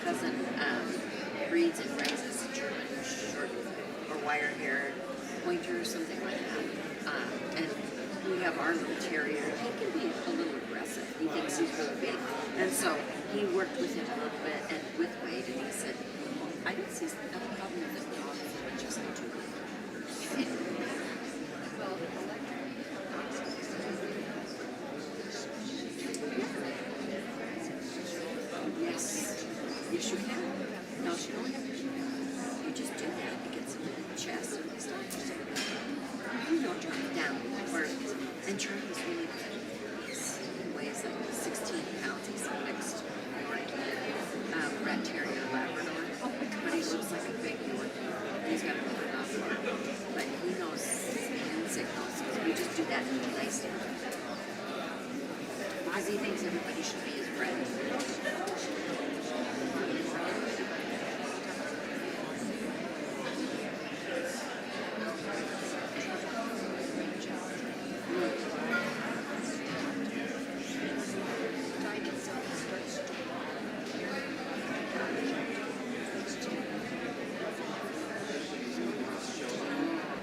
cousin breeds and raises German short or wire-haired pointer or something like that. And we have our little terrier. He can be a little aggressive. He thinks he's really big. And so he worked with him a little bit and with Wade, and he said, I don't see a problem with this dog if it just too good. Yes. Yes, you can. No, you don't have to. You just do that. It gets him in the chest and stuff. You know, drop it down. And Charlie's really good. He weighs like 16 pounds. He's a mixed Yorkie, red terrier Labrador. But he looks like a big Yorkie. He's got a really off bark. But he knows hand signals. We just do that in place. Because he thinks everybody should be his friend.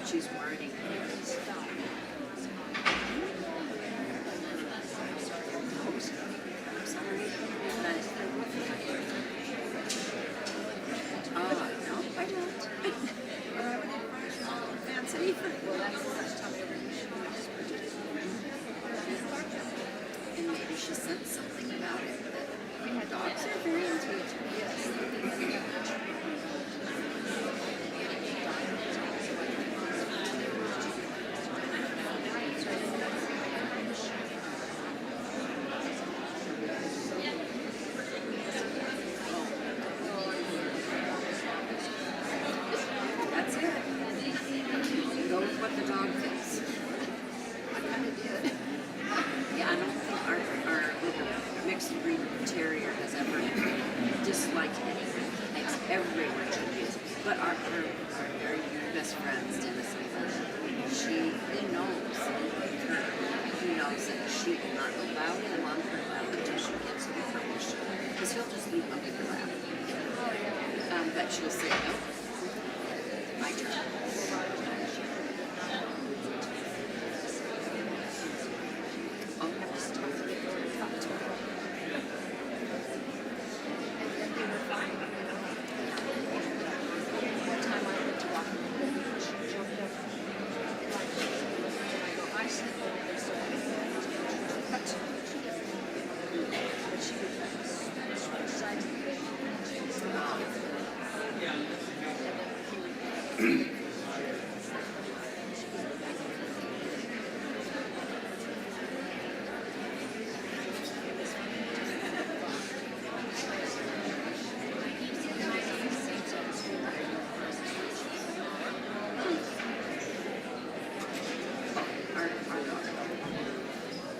She's worrying. And maybe she said something about it that dogs are very intuitive. That's it. Go with what the dog thinks. Yeah, I don't think our little mixed breed terrier has ever disliked anything. He makes everyone confused. But our very best friends, Dennis and Glenn, he knows that she will not allow him on her lap until she gets her permission. Because he'll just leave up in her lap. But she'll say, no, my turn.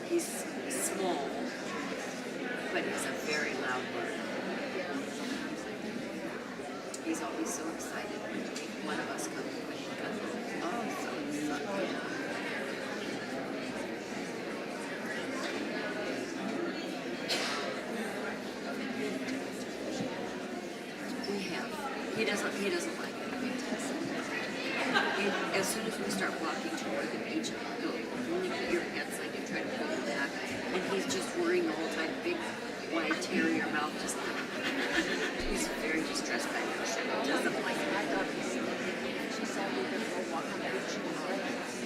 He's small, but he's a very loud bird. He's always so excited when one of us comes in. Oh, so we have. He doesn't like it. As soon as we start walking toward the beach, he'll nip your heads like and try to pull you back. And he's just worrying the whole time. Big, wide terrier mouth, just he's very distressed by it. He doesn't like it.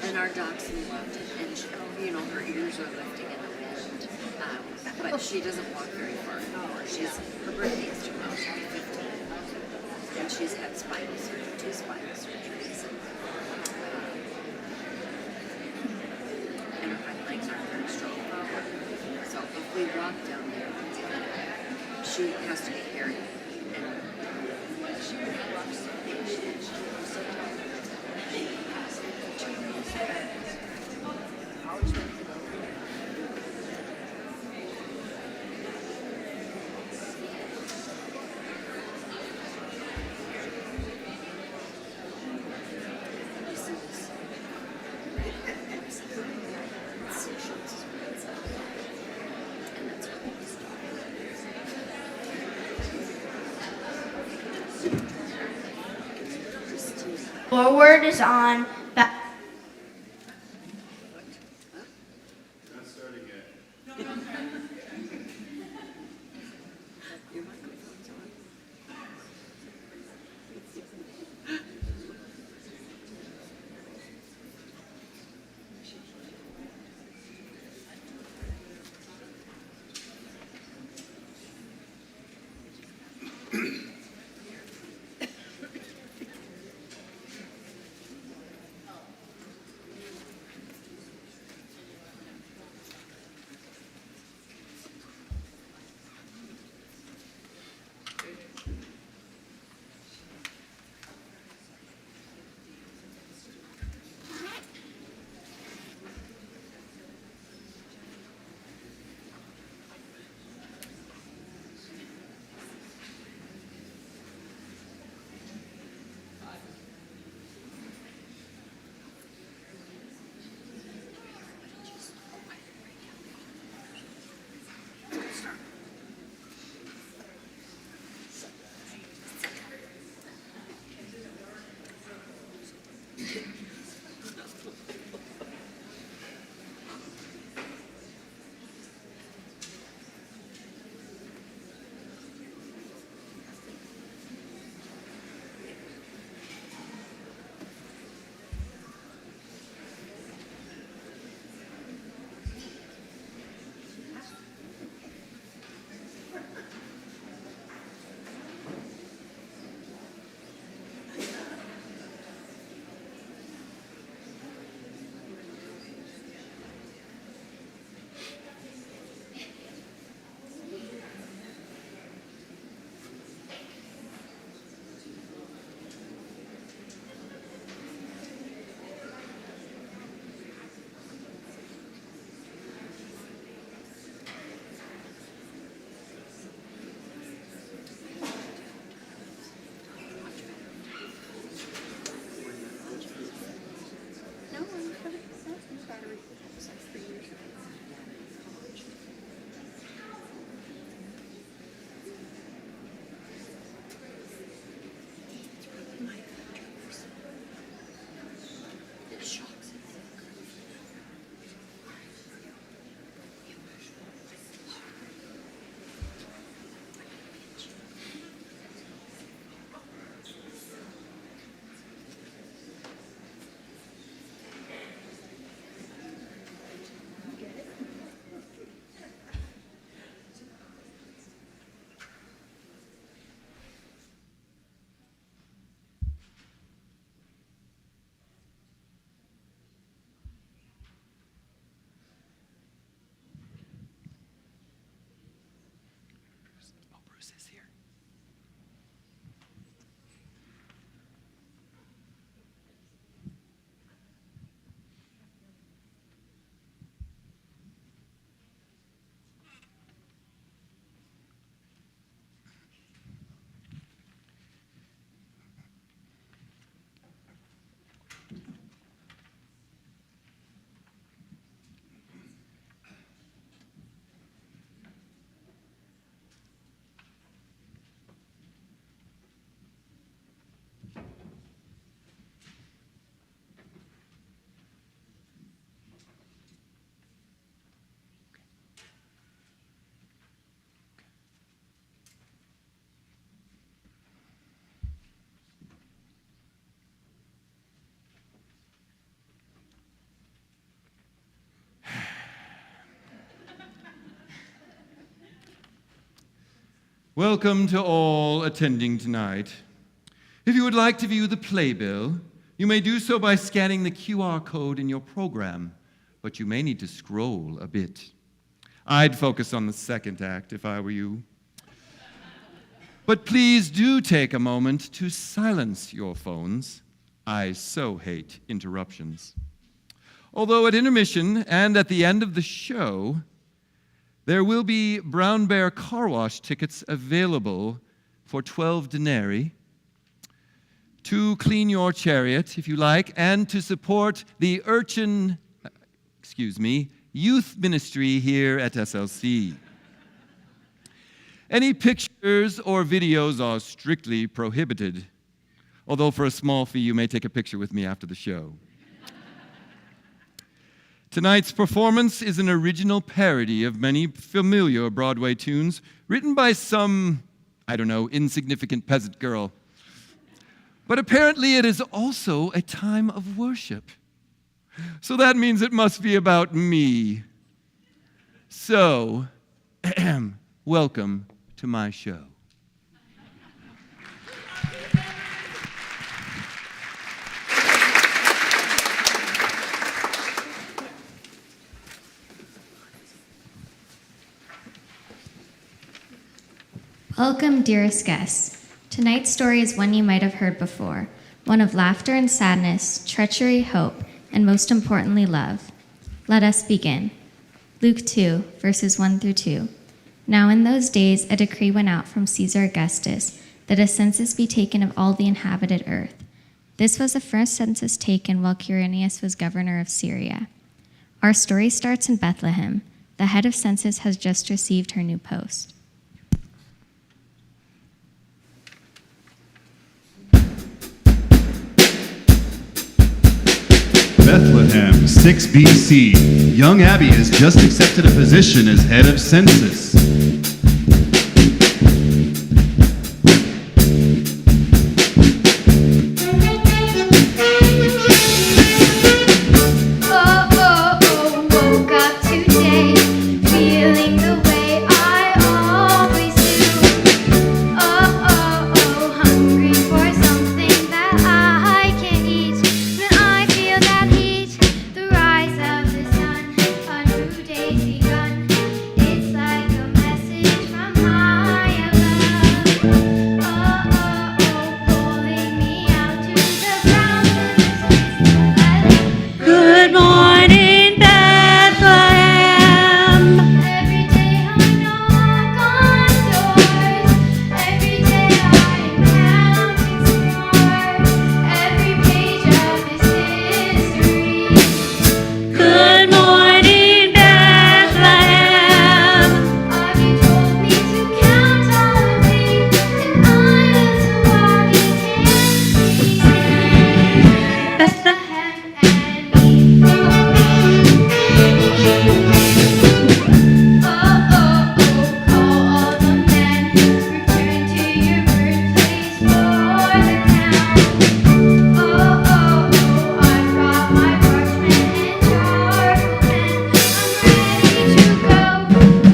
And our dachshund loved it. And she, her ears are lifting in the wind. But she doesn't walk very far anymore. Her birthday is tomorrow. She'll be 15. And she's had spinal surgery, 2 spinal surgeries. And her hind legs aren't very strong. So if we walk down there, she has to be carried. And she walks. Forward is on. Your microphone's on. No, I'm gonna battery. That was like 3 years ago. College. It's probably my controls. It shocks it. Oh, Bruce is here. Welcome to all attending tonight. If you would like to view the playbill, you may do so by scanning the QR code in your program, but you may need to scroll a bit. I'd focus on the second act if I were you. But please do take a moment to silence your phones. I so hate interruptions. Although at intermission and at the end of the show, there will be Brown Bear car wash tickets available for 12 denarii to clean your chariot, if you like, and to support the youth ministry here at SLC. Any pictures or videos are strictly prohibited. although for a small fee, you may take a picture with me after the show. Tonight's performance is an original parody of many familiar Broadway tunes written by some, insignificant peasant girl. But apparently it is also a time of worship. So that means it must be about me. So, welcome to my show. Welcome, dearest guests. Tonight's story is one you might have heard before, one of laughter and sadness, treachery, hope, and most importantly, love. Let us begin. Luke 2, verses 1 through 2. Now in those days a decree went out from Caesar Augustus that a census be taken of all the inhabited earth. This was the first census taken while Quirinius was governor of Syria. Our story starts in Bethlehem. The head of census has just received her new post. Bethlehem, 6 BC. Young Abby has just accepted a position as head of census. Woke up today, feeling the way I always do. Hungry for something that I can eat. When I feel that heat, the rise of the sun, a new day's begun. It's like a message from high above. Pulling me out to the ground. Good morning, Bethlehem. Every day I knock on doors. Every day I am counting scores. Every page of this history. Good morning, Bethlehem. You told me to count all of these, and I will so walk in Bethlehem and me. Call all the men, return to your birthplace for the count. I brought my parchment and charcoal pen. I'm ready to go.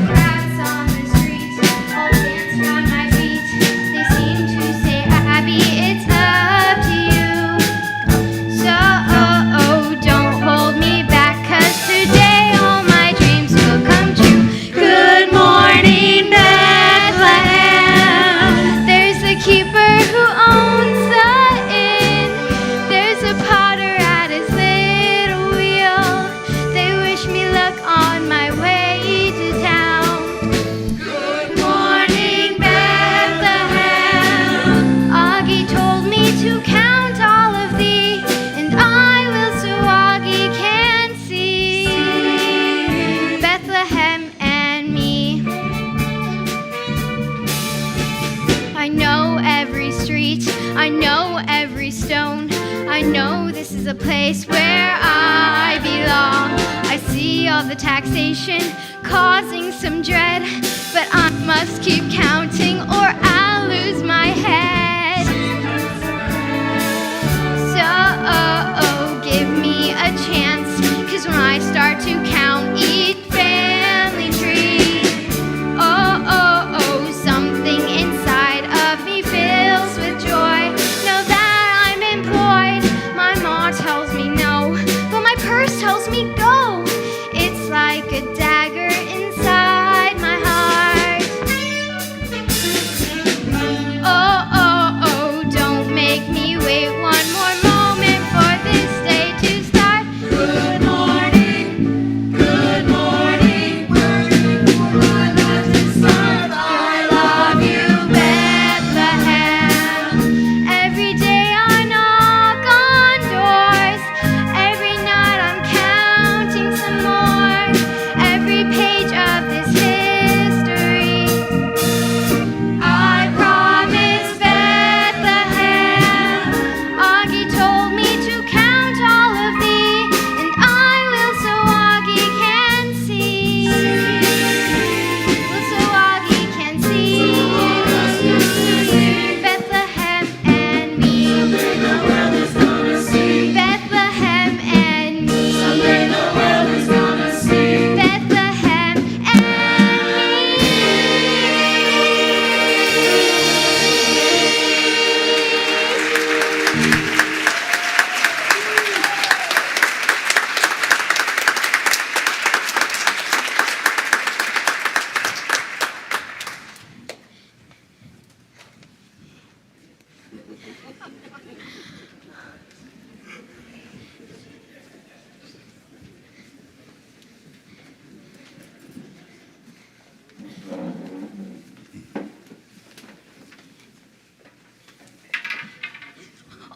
Crowds on the streets all dance round my feet. They seem to say, Abby, it's up to you. So don't hold me back, 'cause today all my dreams will come true. Good morning, Bethlehem. There's a keeper who owns the inn. There's a potter at his little wheel. They wish me luck on my way to town. Good morning, Bethlehem. Augie told me to count all of thee, and I will so Augie can see Bethlehem and me. I know every street, I know every stone. I know this is a place where I belong. I see all the taxation causing some dread, but I must keep counting or I'll lose my head. So give me a chance, 'cause when I start to count each family tree, something inside of me fills with joy. Know that I'm employed. My mom tells me no, but my purse tells me go. It's like a dagger inside my heart.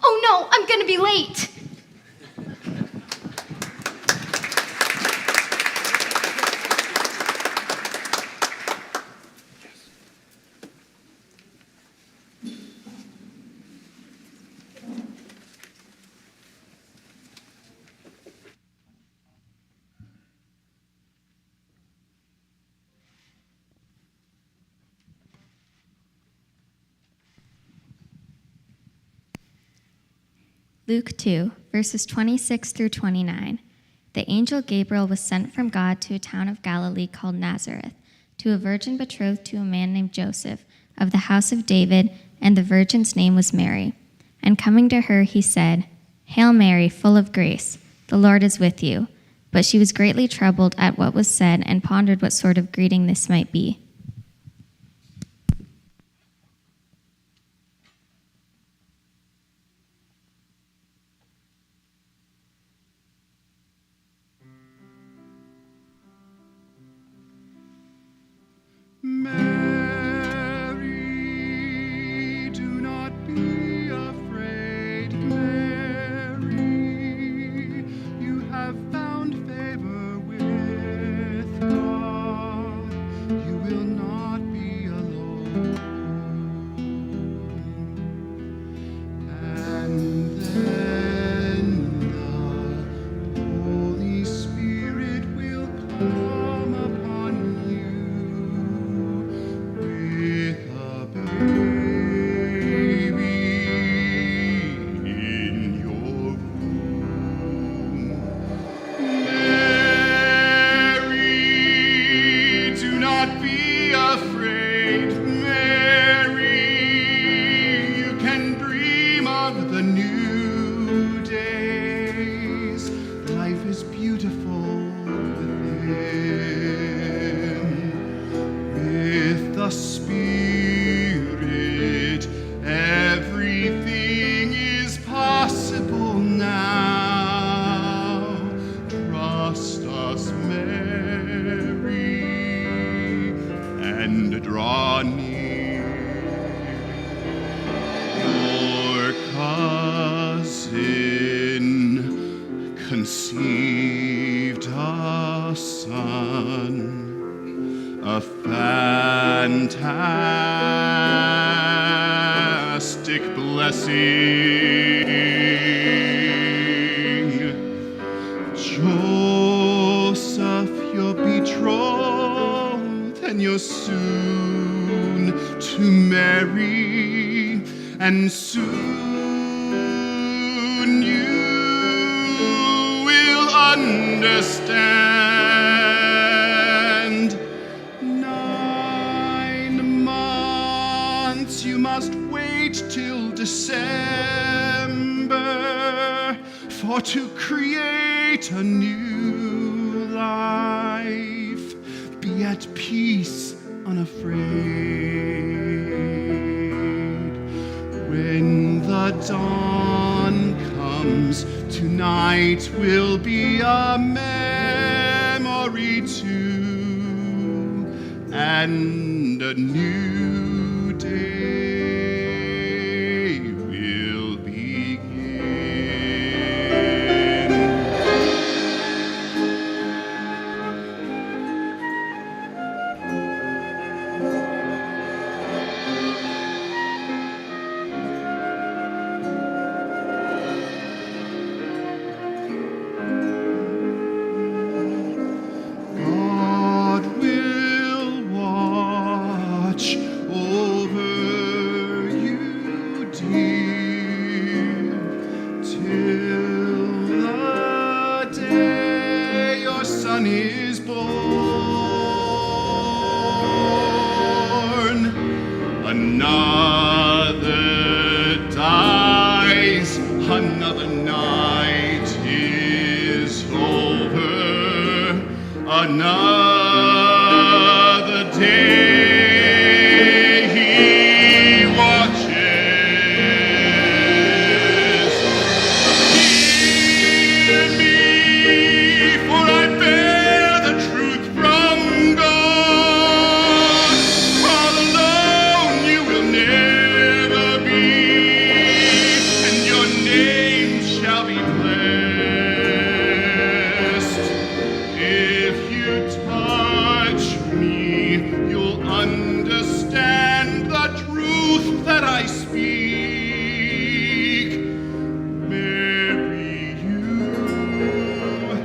Oh no, I'm gonna be late. Luke 2, verses 26 through 29. The angel Gabriel was sent from God to a town of Galilee called Nazareth, to a virgin betrothed to a man named Joseph, of the house of David, and the virgin's name was Mary. And coming to her, he said, "Hail Mary, full of grace, the Lord is with you." But she was greatly troubled at what was said, and pondered what sort of greeting this might be. Mary, do not be afraid, Mary. You have found favor with God. You will not be alone. And then the Holy Spirit will come upon you with a baby in your womb. Mary, do not be afraid, Mary. You can dream of the new days. Life is beautiful within. With the Spirit, everything is possible now. Trust us, Mary, and draw near. Your cousin conceived a son, a fantastic blessing. Joseph, your betrothed, and you're soon to marry, and soon you will understand. 9 months you must wait till December, for to create a new life. Be at peace, unafraid. When the dawn comes, tonight will be a memory too, and a new day will begin. God will watch speak. Mary, you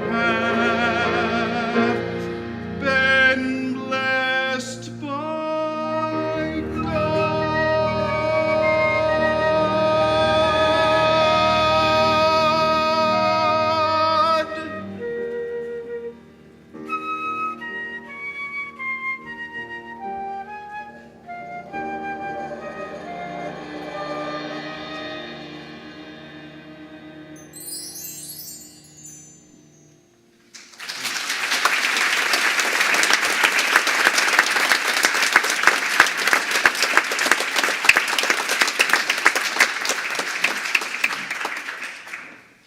have been blessed by God.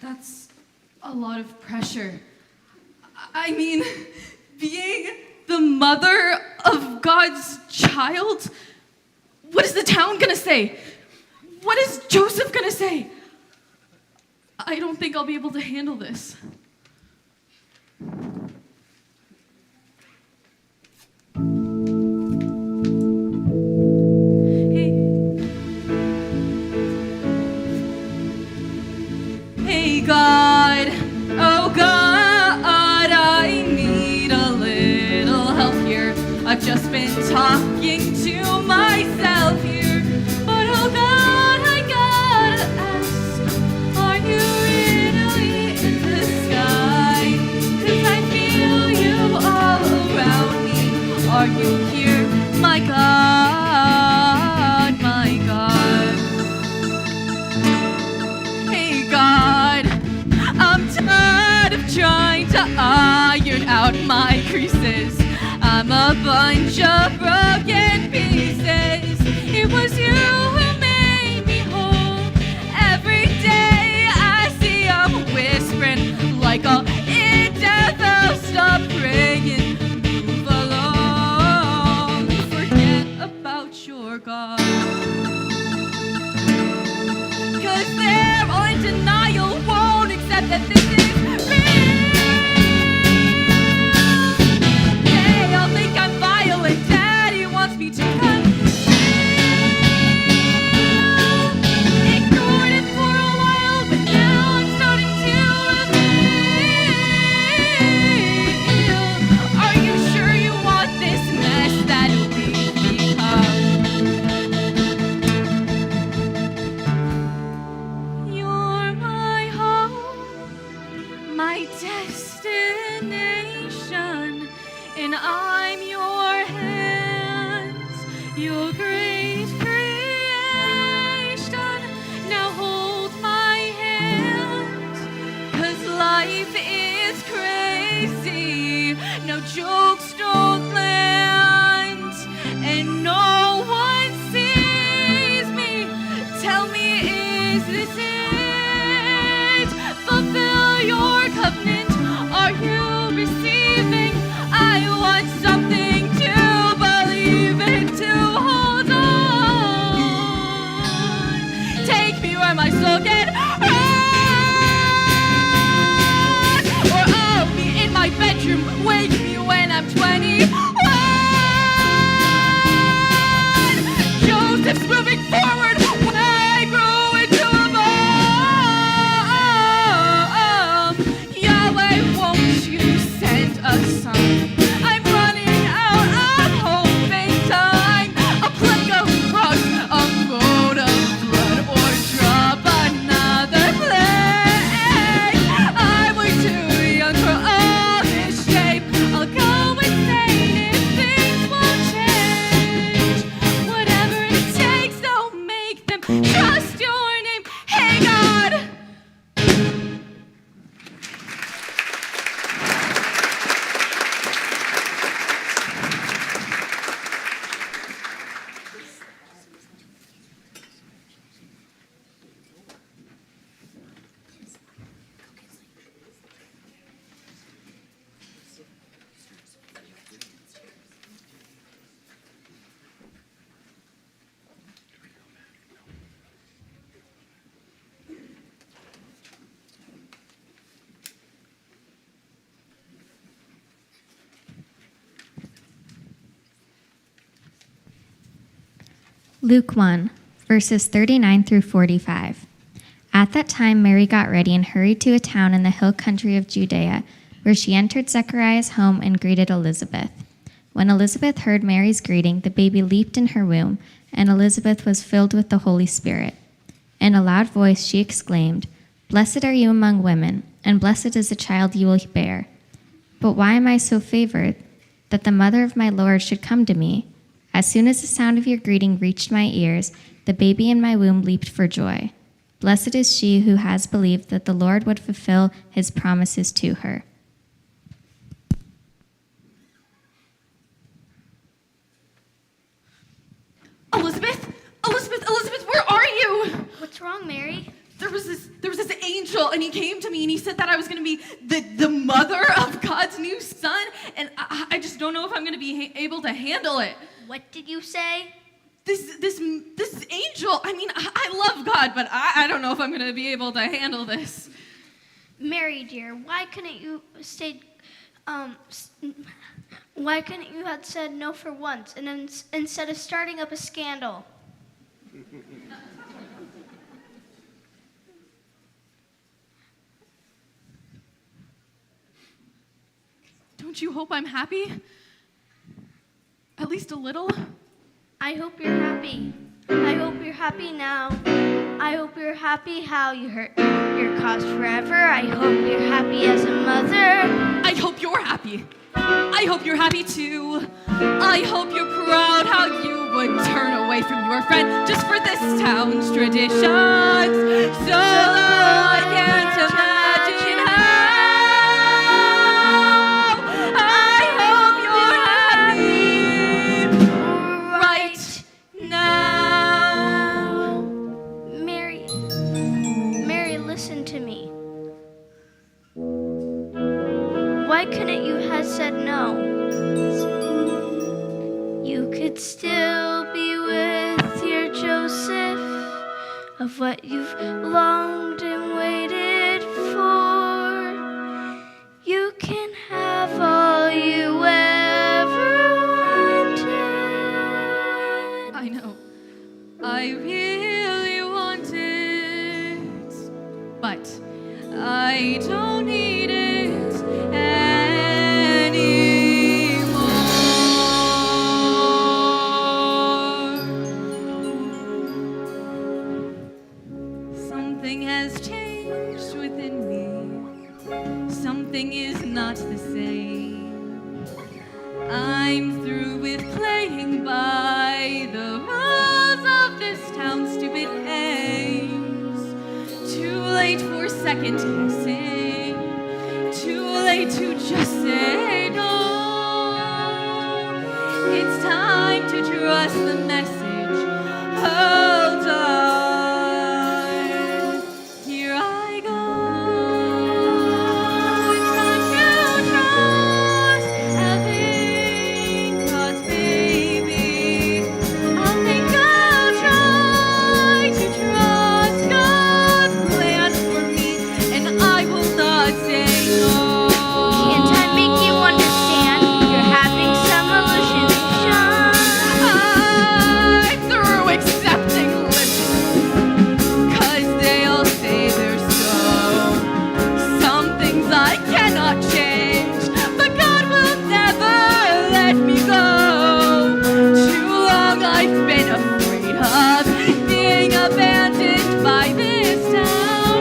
That's a lot of pressure. I mean, being the mother of God's child? What is the town gonna say? What is Joseph gonna say? I don't think I'll be able to handle this. Hey God, oh God, I need a little help here. I've just been talking to myself here. But oh God, I gotta ask, are you really in the sky? 'Cause I feel you all around me. Are you here, my God, my God? Hey God, I'm tired of trying to iron out my creases. I'm a bunch of broken pieces. It was you who made me whole. Every day I see I'm whispering like a in death. I'll stop praying, move along, forget about your God. 'Cause they're all in denial, won't accept that this is real. They all think I'm violent, Daddy wants me to conceal. Ignored it for a while, but now I'm starting to reveal. Are you sure you want this mess that we've become? You're my home, my destination, and I'm your hands, your great creation. Now hold my hand, 'cause life is crazy. No jokes don't land, and no one sees me. Tell me, is this it? Fulfill your covenant. Are you receiving? I want something to believe in, to hold on. Take me where my soul can run, or I'll be in my bedroom. Wake me when I'm 21. Joseph's moving forward when I grow into a mom. Yahweh, won't you send a son? I'm running out of hope and time. A plague of frost, a moat of blood, or drop another plague. I'm way too young for all this shame. I'll go insane if things won't change. Whatever it takes, don't make them trust your name. Hey God. Luke 1, verses 39 through 45. At that time, Mary got ready and hurried to a town in the hill country of Judea, where she entered Zechariah's home and greeted Elizabeth. When Elizabeth heard Mary's greeting, the baby leaped in her womb, and Elizabeth was filled with the Holy Spirit. In a loud voice, she exclaimed, "Blessed are you among women, and blessed is the child you will bear. But why am I so favored that the mother of my Lord should come to me? As soon as the sound of your greeting reached my ears, the baby in my womb leaped for joy. Blessed is she who has believed that the Lord would fulfill his promises to her." Elizabeth, where are you? What's wrong, Mary? There was this angel, and he came to me, and he said that I was going to be the mother of God's new son, and I just don't know if I'm going to be able to handle it. What did you say? This angel, I mean, I love God, but I don't know if I'm going to be able to handle this. Mary, dear, why couldn't you why couldn't you have said no for once, and then instead of starting up a scandal? Don't you hope I'm happy? At least a little? I hope you're happy. I hope you're happy now. I hope you're happy how you hurt your cause forever. I hope you're happy as a mother. I hope you're happy. I hope you're happy too. I hope you're proud how you would turn away from your friend just for this town's traditions. So I can't imagine how. I hope you're happy right now. Mary, listen to me. Why couldn't you have said no? You could still be with your Joseph, of what you've longed and waited for. You can have all you ever wanted. I know. I really want it, but I don't need it anymore. Something has changed within me. Something is not the same. I'm through with playing by the rules of this town's stupid games. Too late for second guessing. Too late to just say no. It's time to trust the message. Hold on. Here I go. It's time to trust. Having God's baby. I think I'll try to trust God's plan for me, and I will not say no. Can't I make you understand? You're having some hallucination. I'm through accepting limits, 'cause they'll say they're so. Some things I cannot change, but God will never let me go. Too long I've been afraid of being abandoned by this town.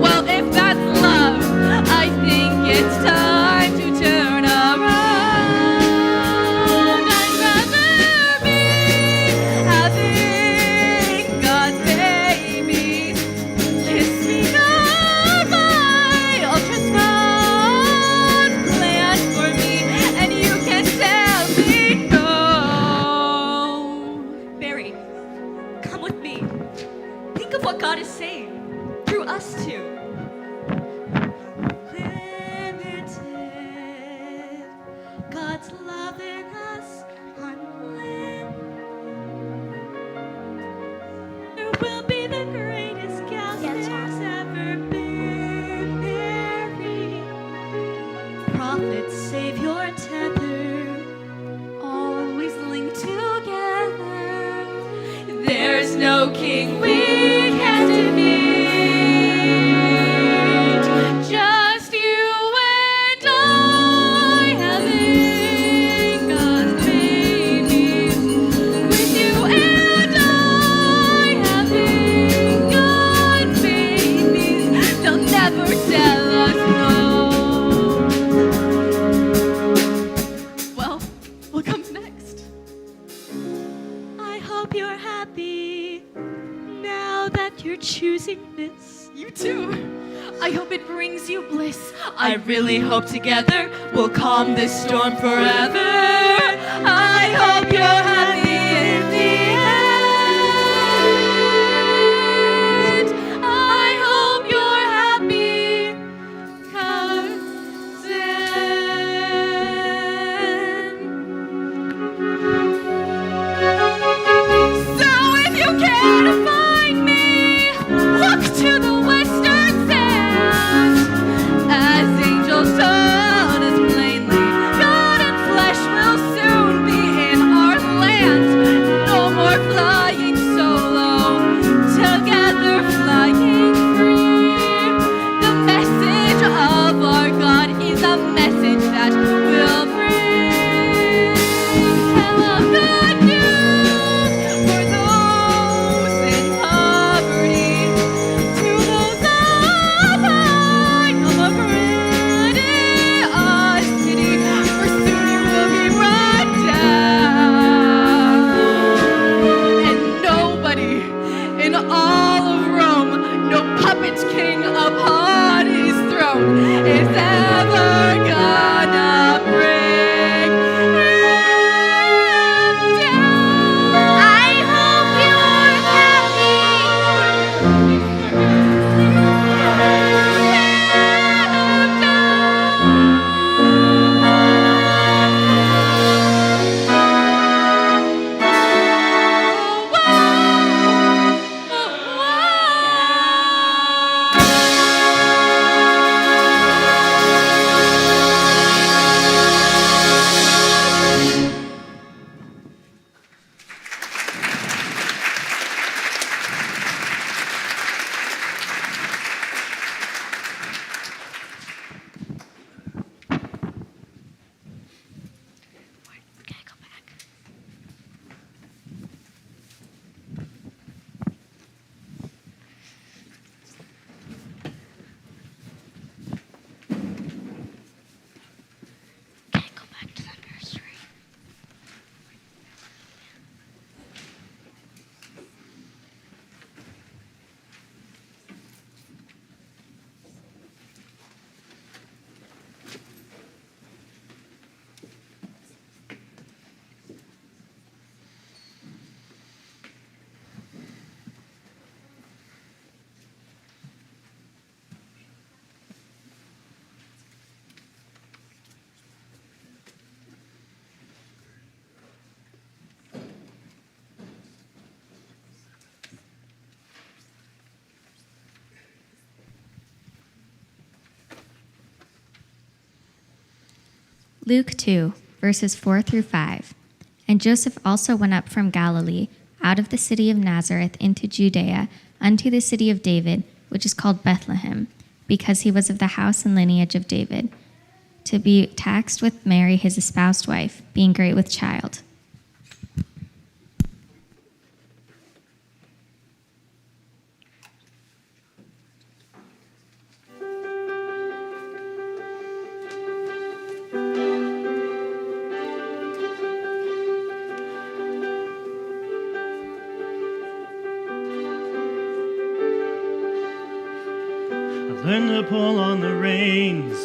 Well, if that's love, I think it's time to turn around. I'd rather be having God's baby. Kiss me goodbye. I'll trust God's plan for me, and you can tell me no. Barry, come with me. Think of what God is saying through us two. Limited, God's loving us unlimited. There will be the greatest gal Yes, there's ever been. Mary, prophets save your tether. Always linked together. There's no no king we can't defeat. Just you and I having God's babies. With you and I having God's babies. They'll never tell us no. Well, what comes next? I hope you're happy now that you're choosing this. You too. I hope it brings you bliss. I really hope together we'll calm this storm forever. I hope you're happy in the end. I hope you're happy, cousin. So if you can't find me, look to the western sands. As angels told us plainly, God and flesh will soon be in our land. No more flying solo, together flying free. The message of our God is a message that will bring hella good news for those in poverty, to those alive of a grandiose city, for soon you will be brought down, and nobody in all of Rome, no puppet king upon his throne, is ever gonna bring him down. I hope you're happy. Can't go back to the nursery. Luke 2, verses 4 through 5. And Joseph also went up from Galilee, out of the city of Nazareth into Judea, unto the city of David, which is called Bethlehem, because he was of the house and lineage of David, to be taxed with Mary his espoused wife, being great with child. Learn to pull on the reins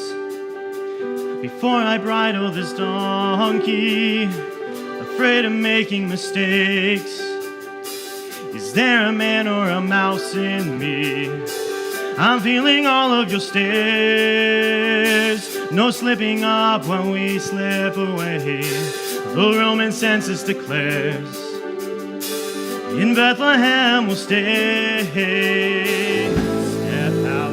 before I bridle this donkey, afraid of making mistakes. Is there a man or a mouse in me? I'm feeling all of your stares. No slipping up when we slip away. The Roman census declares, in Bethlehem we'll stay.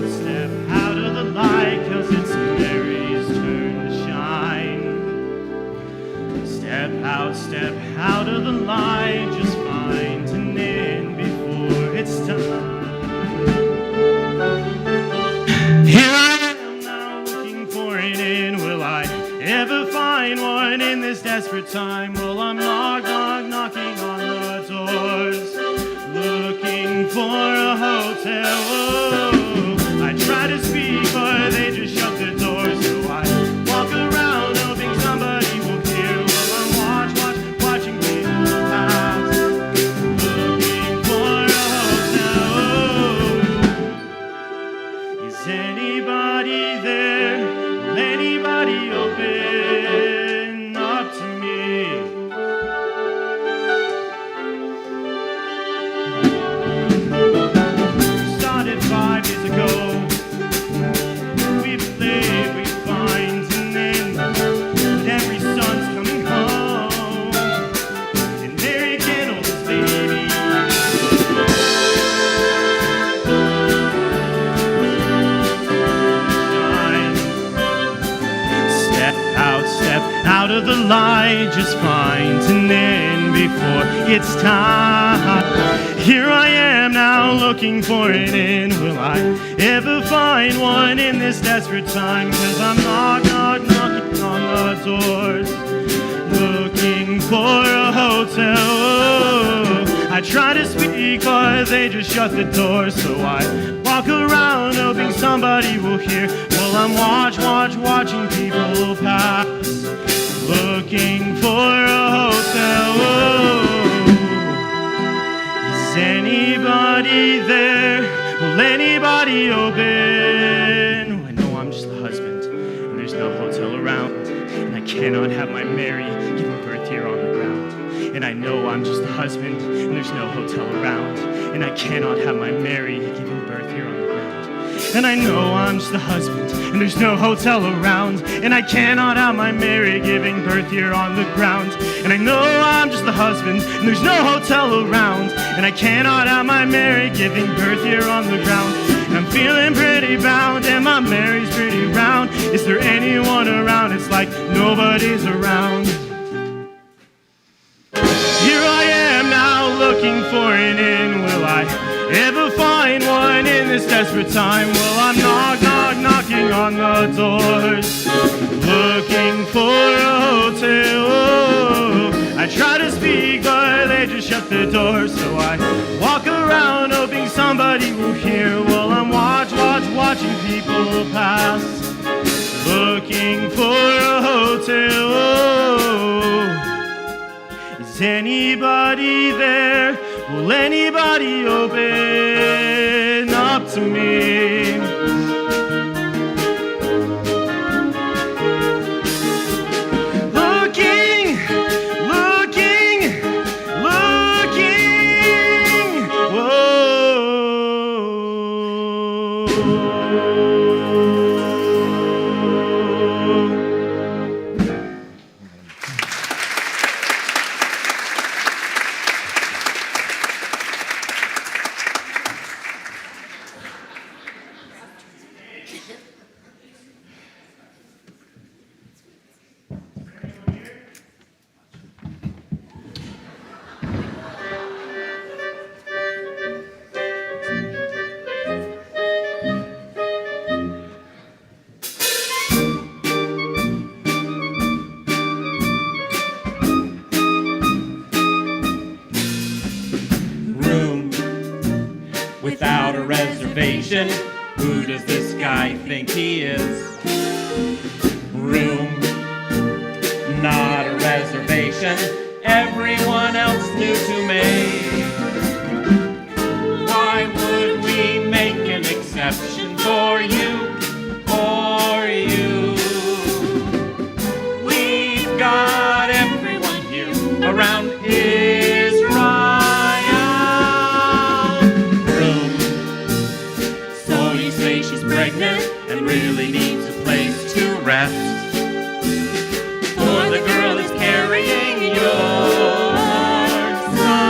Step out of the light, 'cause it's Mary's turn to shine. Step out of the light, just find an inn before time. Well, I'm knocking on the doors, looking for a hotel. Oh, I try to speak, but they just shut the door. So I walk around hoping somebody will hear. Well, I'm watching people pass, looking for a hotel. Oh, is anybody there? Will anybody open up to me? Started 5 years ago. We played, we find an end. But every son's coming home, and there again, all this baby. Step out of the light, just find an end before it's time. Here I am now looking for an end. Will I ever find one in this desperate time? 'Cause I'm knocking on the doors, looking for a hotel. Oh, I try to speak, but they just shut the door. So I walk around hoping somebody will hear. Well, I'm watching people pass, looking for a hotel. Oh, is anybody there? Will anybody open? I know I'm just the husband, and there's no hotel around, and I cannot have my Mary giving birth here on the ground. And I know I'm just the husband, and there's no hotel around, and I cannot have my Mary giving birth here on the ground. And I know I'm just the husband, and there's no hotel around, and I cannot have my Mary giving birth here on the ground. And I know I'm just the husband, and there's no hotel around, and I cannot have my Mary giving birth here on the ground. And I'm feeling pretty bound, and my Mary's pretty round. Is there anyone around? It's like nobody's around. Here I am now looking for an inn. Will I ever find one in this desperate time? Well, I'm knocking on the doors, looking for a hotel. Oh, I try to speak, but they just shut the door. So I walk around hoping somebody will hear. Well, I'm watching people pass, looking for a hotel. Oh, is anybody there? Will anybody open up to me? Looking. Without a reservation, who does this guy think he is? Room, not a reservation, everyone else new to me. Why would we make an exception for you? We've got everyone here around pregnant and really needs a place to rest. For the girl is carrying your son.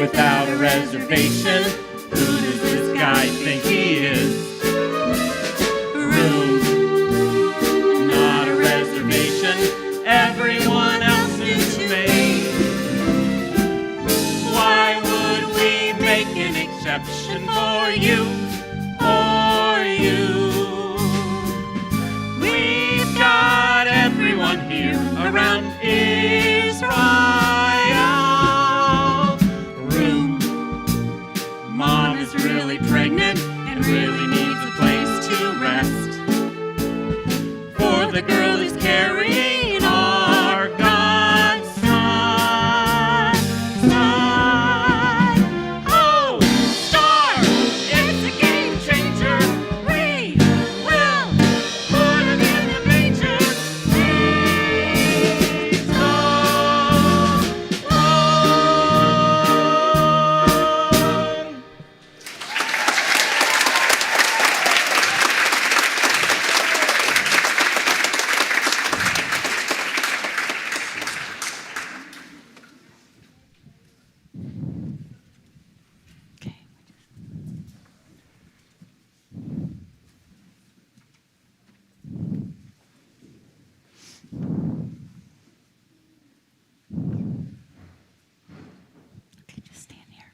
without a reservation. Who does this guy think he is? Room, not a reservation. Everyone else is made. Why would we make an exception for you? For you. We've got everyone here around Israel. Room. Mom is really pregnant and really needs a place to rest. For the girl is carrying our God's son. Oh, star, it's a game changer. We will put him in the manger. Praise the Lord. Okay, just stand here.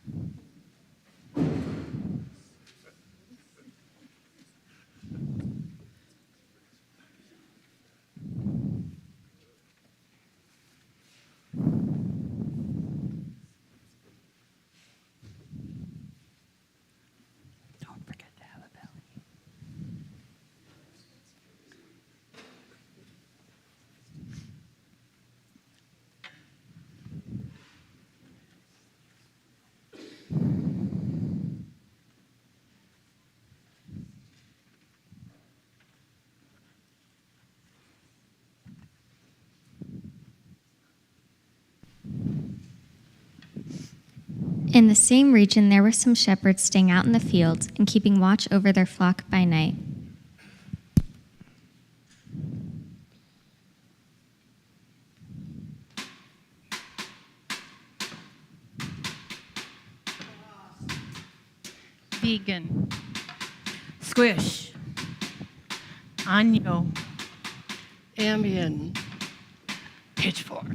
Don't forget to have a belly. In the same region, there were some shepherds staying out in the fields and keeping watch over their flock by night. Vegan, squish, año, ambien, pitchfork.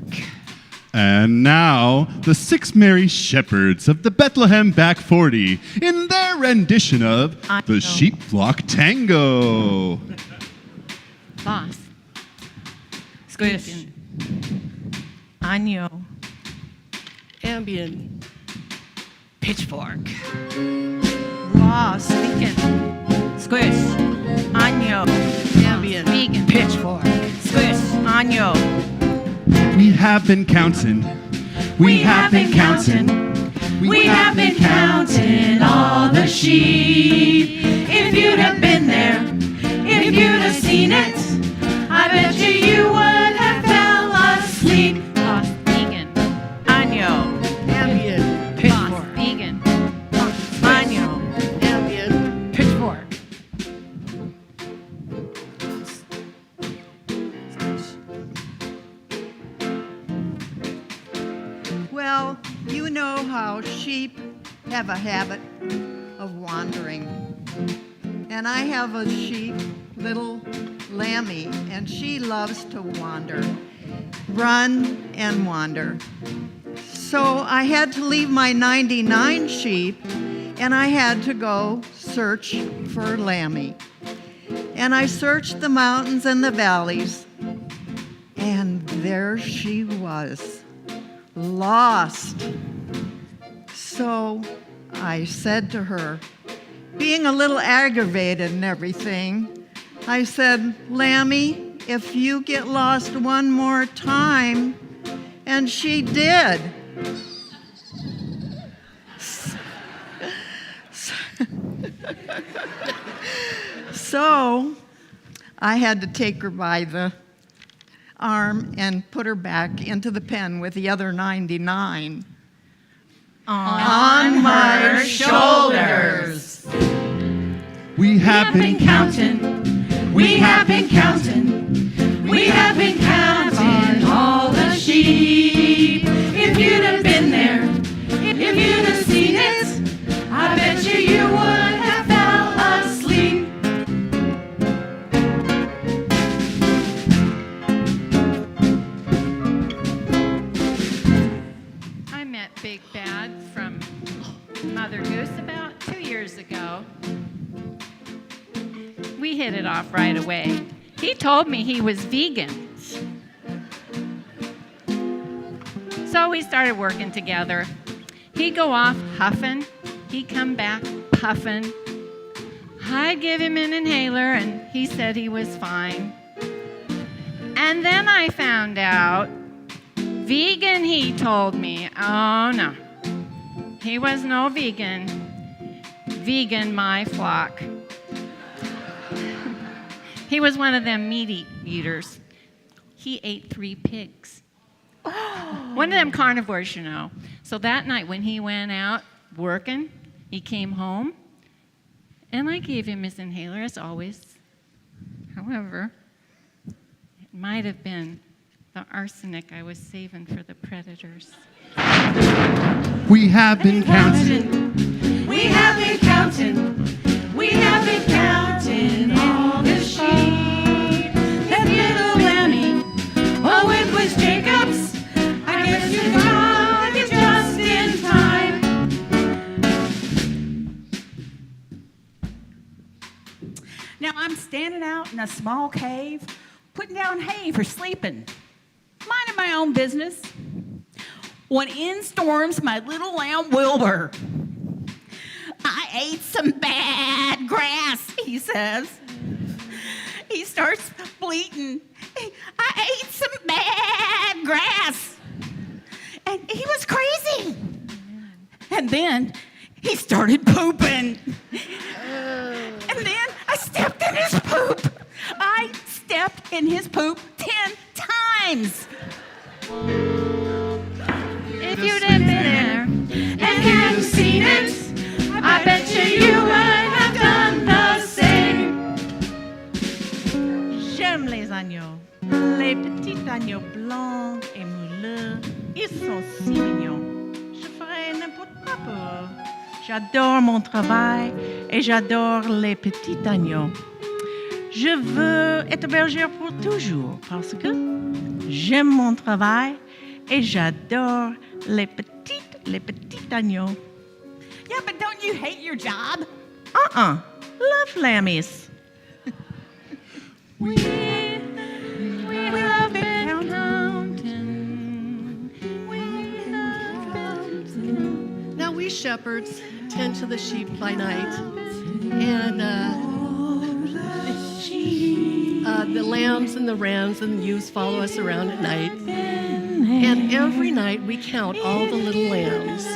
And now, the 6 merry shepherds of the Bethlehem Back 40 in their rendition of the Sheep Flock Tango. Boss, squish, año, ambien, pitchfork. Boss, vegan, squish, año, ambien, vegan, pitchfork, squish, año. We have been counting. We have been counting. We have been counting all the sheep. If you'd have been there, if you'd have seen it, I bet you would have fell asleep. Boss, vegan, año, ambien, pitchfork, vegan, año, ambien, pitchfork. Well, you know how sheep have a habit of wandering. And I have a sheep, little Lammy, and she loves to wander, run and wander. So I had to leave my 99 sheep, and I had to go search for Lammy. And I searched the mountains and the valleys, and there she was, lost. So I said to her, being a little aggravated and everything, I said, Lammy, if you get lost one more time, and she did. So I had to take her by the arm and put her back into the pen with the other 99. On my shoulders. We have been counting. We have been counting. We have been counting all the sheep. If you'd have been there, if you'd really bad from Mother Goose about 2 years ago. We hit it off right away. He told me he was vegan. So we started working together. He'd go off huffing. He'd come back puffing. I'd give him an inhaler, and he said he was fine. And then I found out, vegan, he told me. Oh, no. He was no vegan. Vegan my flock. He was one of them meat eaters. He ate 3 pigs. One of them carnivores, you know. So that night when he went out working, he came home, and I gave him his inhaler as always. However, it might have been the arsenic I was saving for the predators. We have been counting. We have been counting. We have been counting all the sheep. That little lammy, oh, it was Jacob's. I guess you got it just in time. Now I'm standing out in a small cave, putting down hay for sleeping, minding my own business, when in storms my little lamb Wilbur. I ate some bad grass, he says. He starts bleating. I ate some bad grass. And he was crazy. And then he started pooping. And then I stepped in his poop. I stepped in his poop 10 times. If you'd have been there and hadn't seen it, I bet you would have done the same. J'aime les agneaux. Les petits agneaux blancs et moelleux, ils sont si mignons. Je ferai n'importe quoi pour eux. J'adore mon travail et j'adore les petits agneaux. Je veux être bergère pour toujours parce que j'aime mon travail et j'adore les petits agneaux. Yeah, but don't you hate your job? Love lammies. We have been counting. We have been counting. Now we shepherds tend to the sheep by night, and the lambs and the rams and the ewes follow us around at night. And every night we count all the little lambs.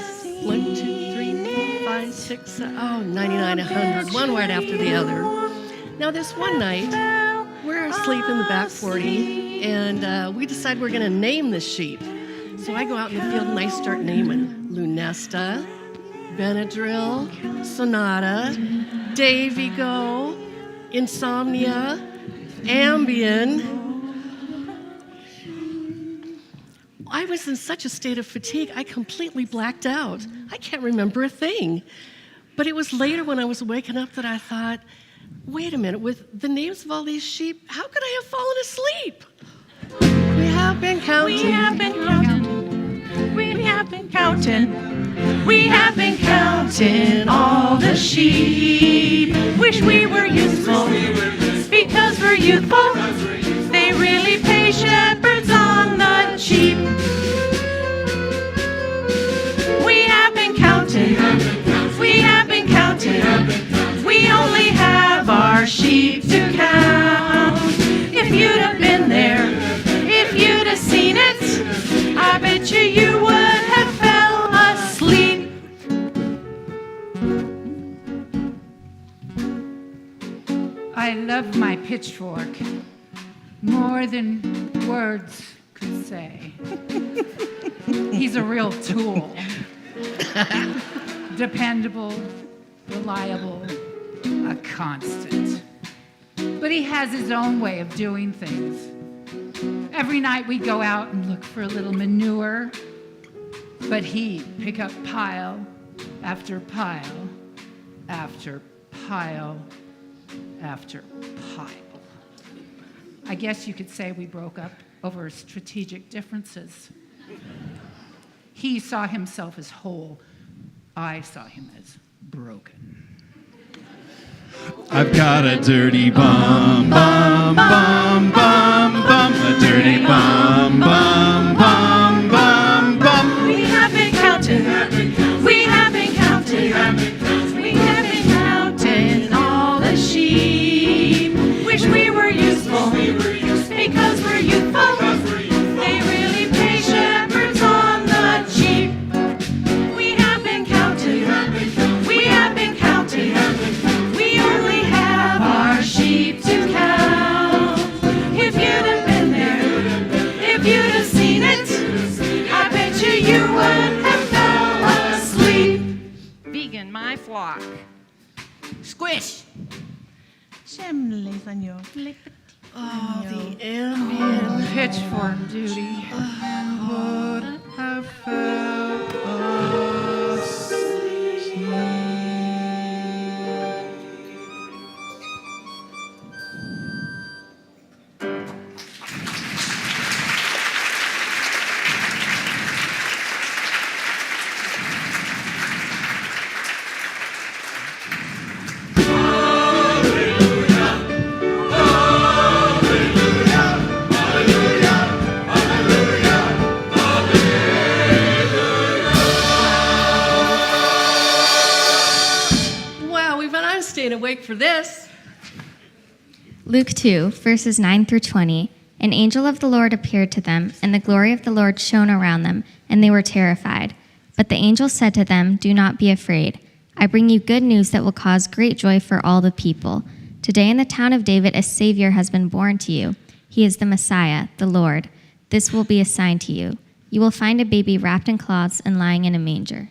1, 2, 3, 4, 5, 6, 7, 99, 100, one right after the other. Now this one night, we're asleep in the back 40, and we decide we're going to name the sheep. So I go out in the field and I start naming Lunesta, Benadryl, Sonata, Davigo, Insomnia, Ambien. I was in such a state of fatigue, I completely blacked out. I can't remember a thing. But it was later when I was waking up that I thought, wait a minute, with the names of all these sheep, how could I have fallen asleep? We have been counting. We have been counting. We have been counting. We have been counting all the sheep. Wish we were useful because we're youthful. They really pay shepherds on the cheap. We have been counting. We have been counting. We only have our sheep to count. If you'd have been there, if you'd have seen it, I bet you would have fell asleep. I love my pitchfork more than words could say. He's a real tool. Dependable, reliable, a constant. But he has his own way of doing things. Every night we go out and look for a little manure, but he'd pick up pile after pile after pile after pile. I guess you could say we broke up over strategic differences. He saw himself as whole. I saw him as broken. I've got a dirty bum, bum, bum, bum, bum, a dirty bum, bum, bum, bum, bum. We have been counting. We have been counting. We have been counting all the sheep. Wish we were useful because we're youthful. They really pay shepherds on the cheap. We have been counting. We have been counting. We only have our sheep to count. If you'd have been there, if you'd have seen it, I bet you would have fell asleep. Vegan, my flock. Squish. J'aime les agneaux. Oh, the ambient. Pitchfork duty. Would have fell Wow, we've been on staying awake for this. Luke 2, verses 9 through 20. An angel of the Lord appeared to them, and the glory of the Lord shone around them, and they were terrified. But the angel said to them, "Do not be afraid. I bring you good news that will cause great joy for all the people. Today in the town of David a Savior has been born to you. He is the Messiah, the Lord. This will be a sign to you. You will find a baby wrapped in cloths and lying in a manger."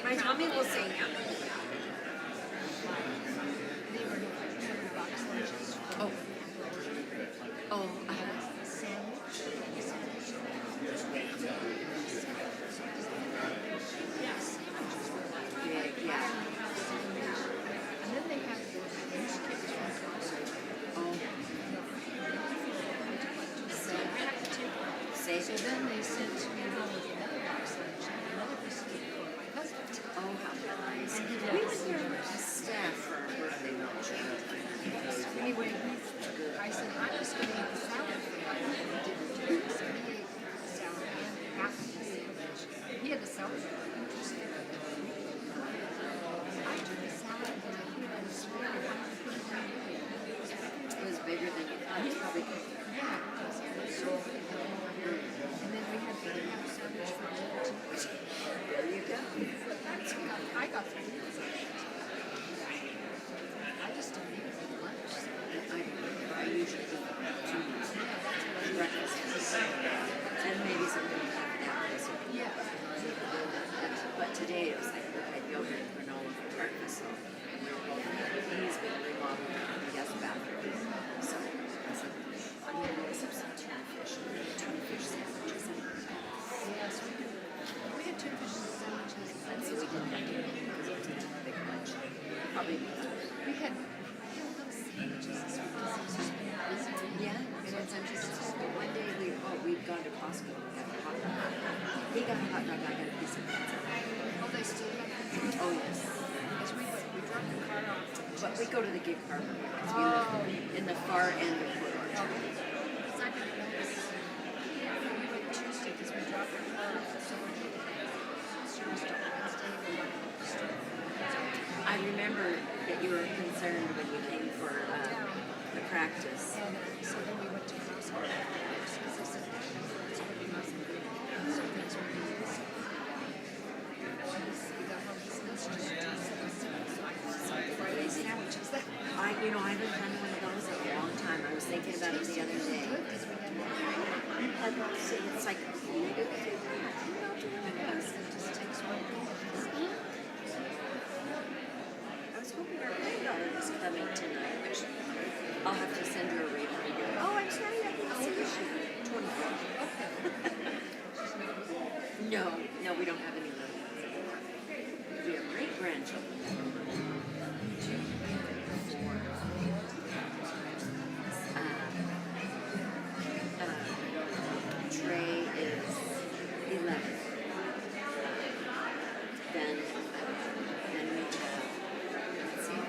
My Tommy will sing. Oh. Oh, yeah. And then they have those kids from concert. Oh. So then they sent me home with another box lunch and another biscuit for my husband. Oh, how nice. We were here as staff for our birthday lunch. Anyway, I said, I'm just going to eat the salad for my husband. He didn't do it. So he ate the salad and half of the sandwich. He had the salad. I took the salad and I put it in a small one. It was bigger than you thought. It's probably good. Yeah, it was. So, and then we had the ham sandwich for dinner too. There you go. I got 3 meals out of it. I just don't eat it for lunch. I usually eat 2 meals. Breakfast. And maybe something like that. Yeah. But today it was like I had yogurt and granola for breakfast. So he's been remodeling the guest bathroom. So I said, I'm going to make some tuna fish sandwiches. Yes, we had tuna fish sandwiches. And so we didn't have to make it because it was a big lunch. Probably we had those sandwiches this week because it was just been busy. Yeah, and sometimes it's just one day we'd gone to Costco and got a hot dog. He got a hot dog, I got a piece of pizza. Oh, they still got pizza? Oh, yes. Because we dropped the car off. But we go to the gig harbor because we live in the far end of Port Orchard. It's not going to be nice. We went Tuesday because we dropped the car off. So we're going to Tuesday, Wednesday, we're going to the store. I remember that you were concerned when you came for the practice. And so then we went to Costco. Because I said, it's going to be awesome. So that's what we did. We got home, he said, let's just do some Friday sandwiches. I haven't done one of those in a long time. I was thinking about it the other day. It's like, I was hoping our granddaughter was coming tonight. I'll have to send her a reminder. Oh, I'm sorry, I didn't see you. 24. No, we don't have any little ones. We have great grandchildren. 2, 4. Trey is 11. Then we have, let's see,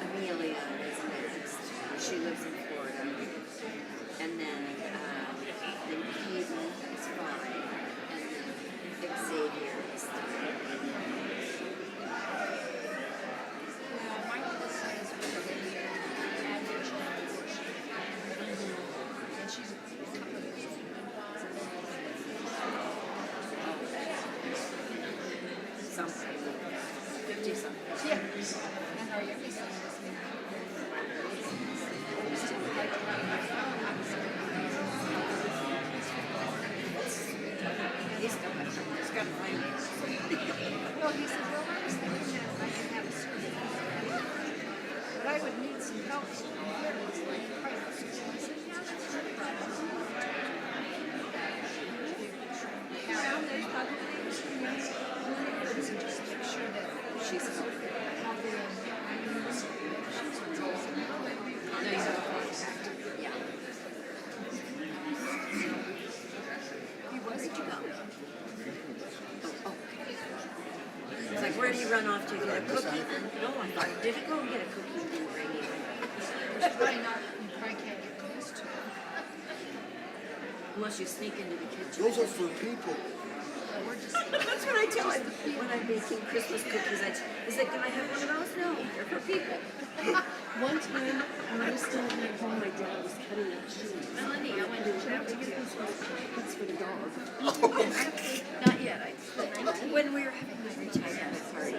Amelia is next. She lives in Florida. And then Hayden is 5. And then Xavier is 3. My oldest son is with a lady average and she's a couple of years old. Something. 50 something. Yeah. And our youngest son is he's got a plan. Well, he said, well, I was thinking that I could have a surgery. But I would need some help. So it's like privacy. So I said, yeah, that's no problem. Around there's probably some young birds and just make sure that she's healthy. No, you have a contact. Yeah. Where did you go? Oh. It's like, where do you run off to get a cookie? No, I thought, did he go and get a cookie and didn't bring you? Probably not. You probably can't get close to it. Unless you sneak into the kitchen. Those are for people. That's what I tell him when I'm baking Christmas cookies. He's like, can I have one of those? No, they're for people. One time, when I was still at home, my dad was cutting up cheese. Melanie, I went to get these cookies for the dog. Not yet. When we were having the retirement party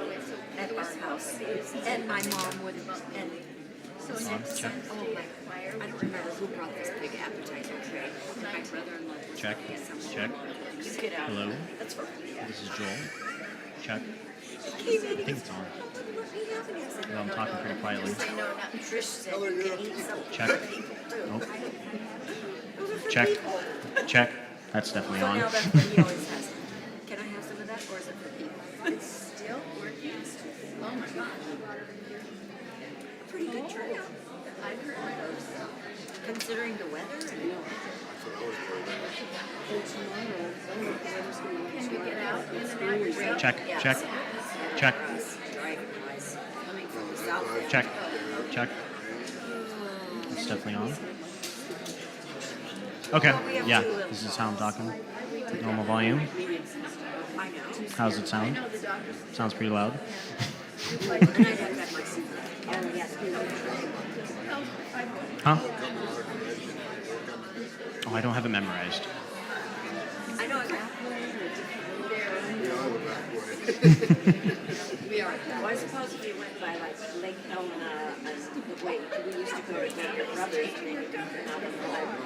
at our house, and my mom would, and so next time, I don't remember who brought this big appetizer tray. My brother-in-law was Check. someone. Check. You get out. Hello. That's right. This is Joel. Check. Came in, I think it's on. what we have in here? Well, I'm talking pretty quietly. I know, not Trish said you can eat something Check. for people too. Nope. Those are for Check. people. Check. That's definitely So on. now that's what he always has. Can I have some of that, or is it for people? It's still working. Oh my God. Pretty good turnout. I've heard of those. Considering the weather and. Can you get out in and out? Check. Check. Check. Driving-wise, coming from the south end. Check. Check. It's definitely on. Okay. Yeah. This is how I'm talking. Normal volume. I know. How's it sound? Sounds pretty loud. And I'd have that myself. Oh, yes. Huh? Oh, I don't have it memorized. I know exactly. We are. Well, I suppose if you went by like Lake Helena and the way we used to go to your brother's and then you come out of the highway.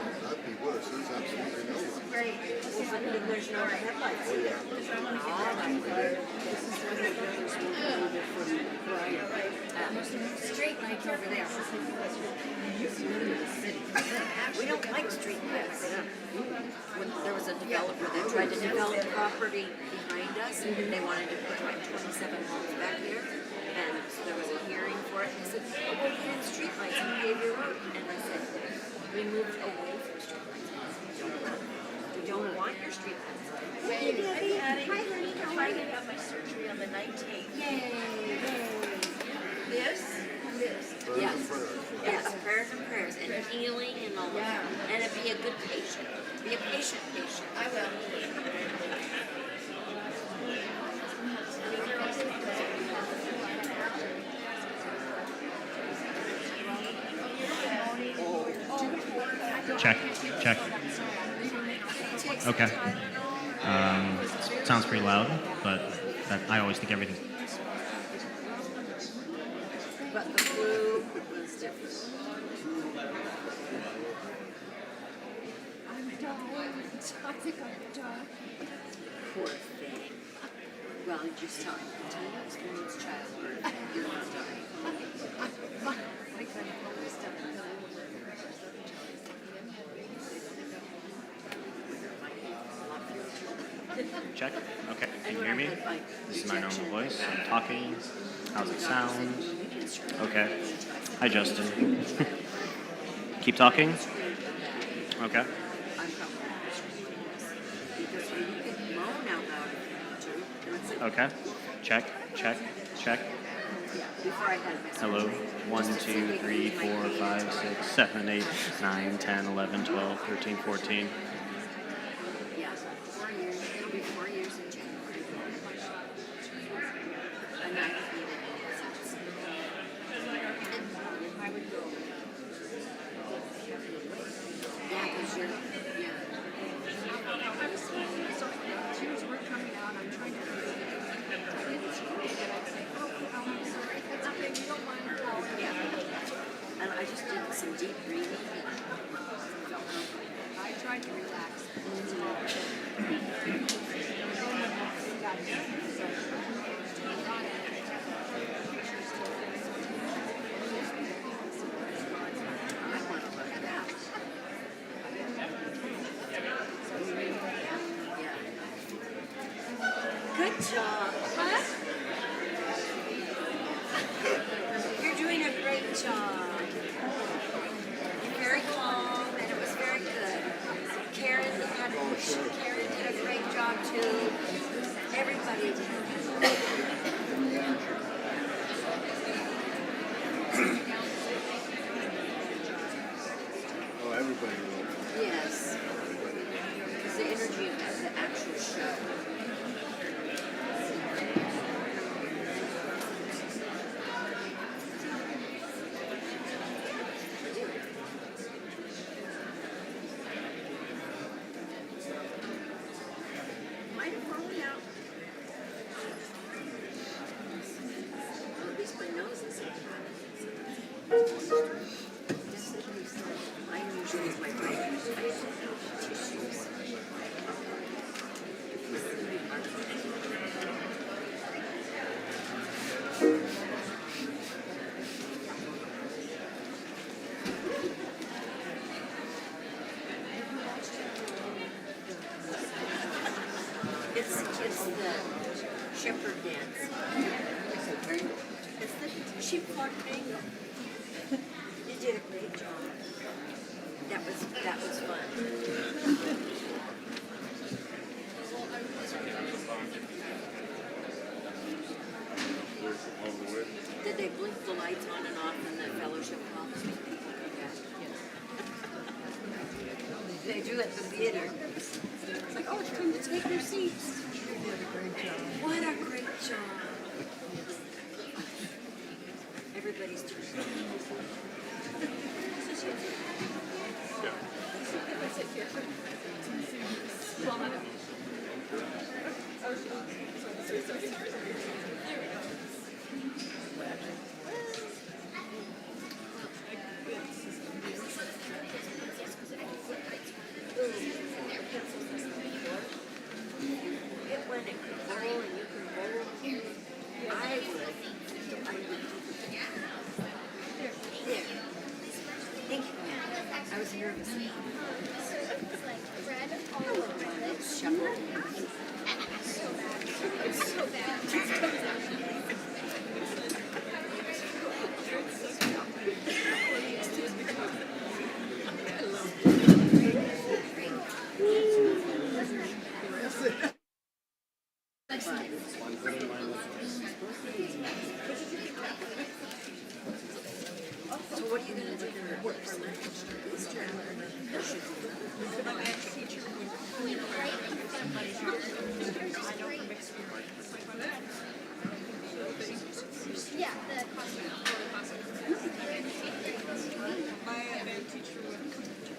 Great. Well, but then there's no headlights either. Street lights over there. We don't like street lights. When there was a developer that tried to develop property behind us, and they wanted to put like 27 homes back here, and there was a hearing for it, and they said, oh, we'll put in street lights and pave your road. And I said, we moved away from street lights. We don't want your street lights. Hey, Debbie. Hi, honey. How are you? I have my surgery on the 19th. Yay. This? Yes. Yes, prayers and prayers, and healing and all that. And be a good patient. Be a patient. I will. Check. Check. Okay. Sounds pretty loud, but I always think everything. But the flu was different. I think I'm done. Poor thing. Well, just tell him. Tell him to experience childbirth. You're not dying. My kind of always done Check. Okay. Can you hear me? This is my normal voice. I'm talking. How's it sound? Okay. Hi, Justin. Keep talking. Okay. Okay. Check. Check. Check. Hello. 1, 2, 3, 4, 5, 6, 7, 8, 9, 10, 11, 12, 13, 14. Yeah, 4 years. It'll be 4 years in January. And I have needed it since. I would go. Yeah, because you're. Yeah. Tears were coming out. I'm trying to. Yeah. And I just did some deep breathing. I tried to relax. Good job. Huh? You're doing a great job. You're very calm, and it was very good. Karen did a great job too. Everybody did. Oh, everybody will. Yes. Because the energy of the actual show. shepherd dance. It's the sheepdog tango. You did a great job. That was fun. Did they blink the lights on and off in the fellowship hall to make people come back? Yes. They do at the theater. It's like, oh, it's time to take your seats. What a great job. What a great job. Everybody's turn. When it could roll and you can roll, I would. There. Thank you. I was nervous. Shepherd. It's so bad. So what are you going to do for lunch? Easter? Yeah, the costume. My band teacher would come to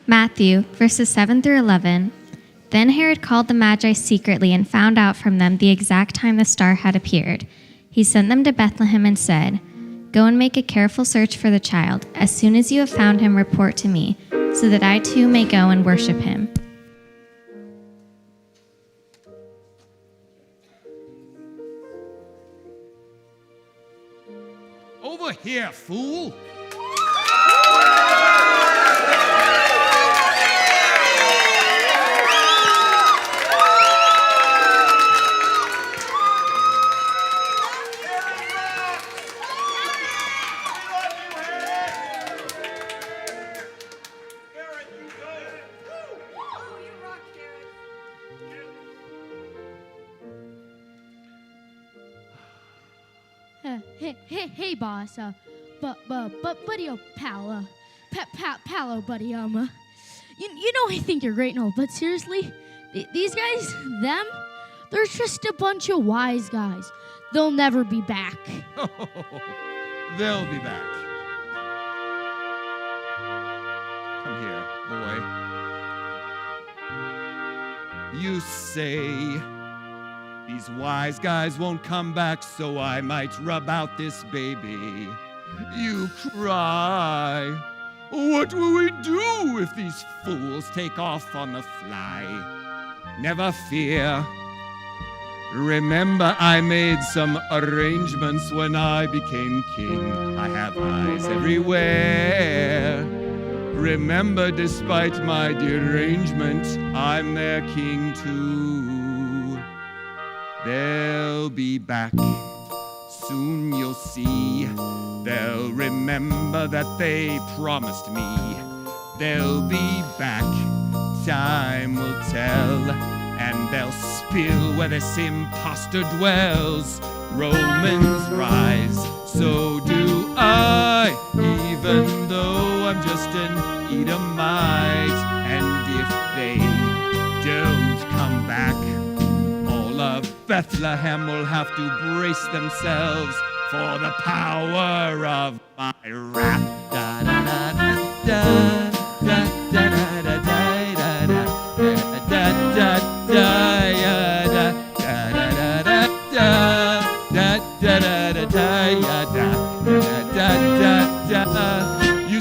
Matthew, verses 7 through 11. Then Herod called the Magi secretly and found out from them the exact time the star had appeared. He sent them to Bethlehem and said, "Go and make a careful search for the child. As soon as you have found him, report to me, so that I too may go and worship him." Over here, fool! Hey, boss. Buddy, pal. Pal, buddy. You know, I think you're great and all, but seriously, these guys, they're just a bunch of wise guys. They'll never be back. They'll be back. Come here, boy. You say these wise guys won't come back, so I might rub out this baby. You cry. What will we do if these fools take off on the fly? Never fear. Remember, I made some arrangements when I became king. I have eyes everywhere. Remember, despite my derangement, I'm their king too. They'll be back, soon you'll see. They'll remember that they promised me. They'll be back, time will tell. And they'll spill where this impostor dwells. Romans rise, so do I. boy, even though I'm just an Edomite. And if they don't come back, all of Bethlehem will have to brace themselves for the power of my wrath. Da da da da da da da da da da da.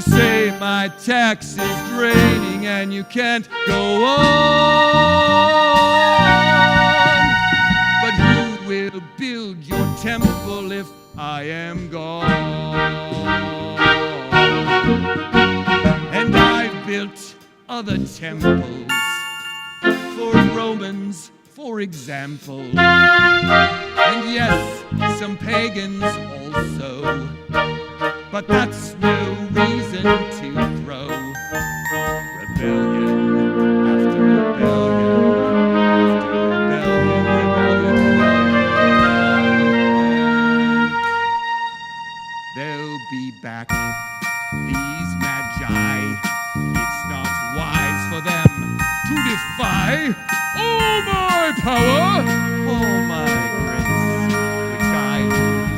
You say my tax is draining and you can't go on. But who will build your temple if I am gone? And I've built other temples for Romans, for example. And yes, some pagans also. But that's no reason to throw rebellion after rebellion after rebellion. They'll be back, these magi. It's not wise for them to defy all my power, all my grace, which I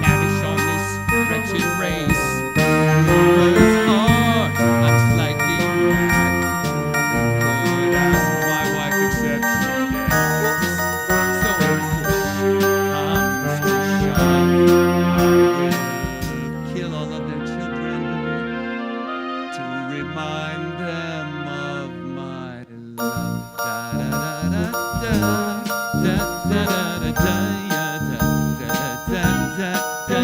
lavish on this wretched race. Rumors are I'm slightly mad. Could ask my wife except she's dead. So when push comes to shove, I will kill all of their children to remind them of my love. Da da da da da da da da da da da da da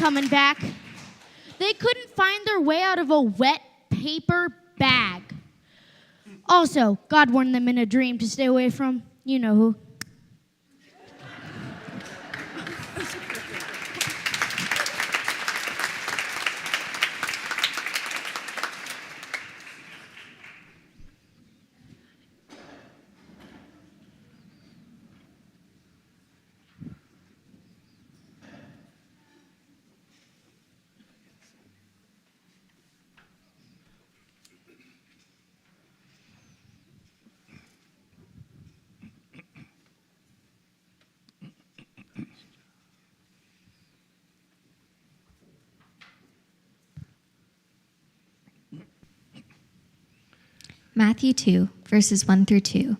Coming back. They couldn't find their way out of a wet paper bag. Also, God warned them in a dream to stay away from you know who. Matthew 2, verses 1 through 2.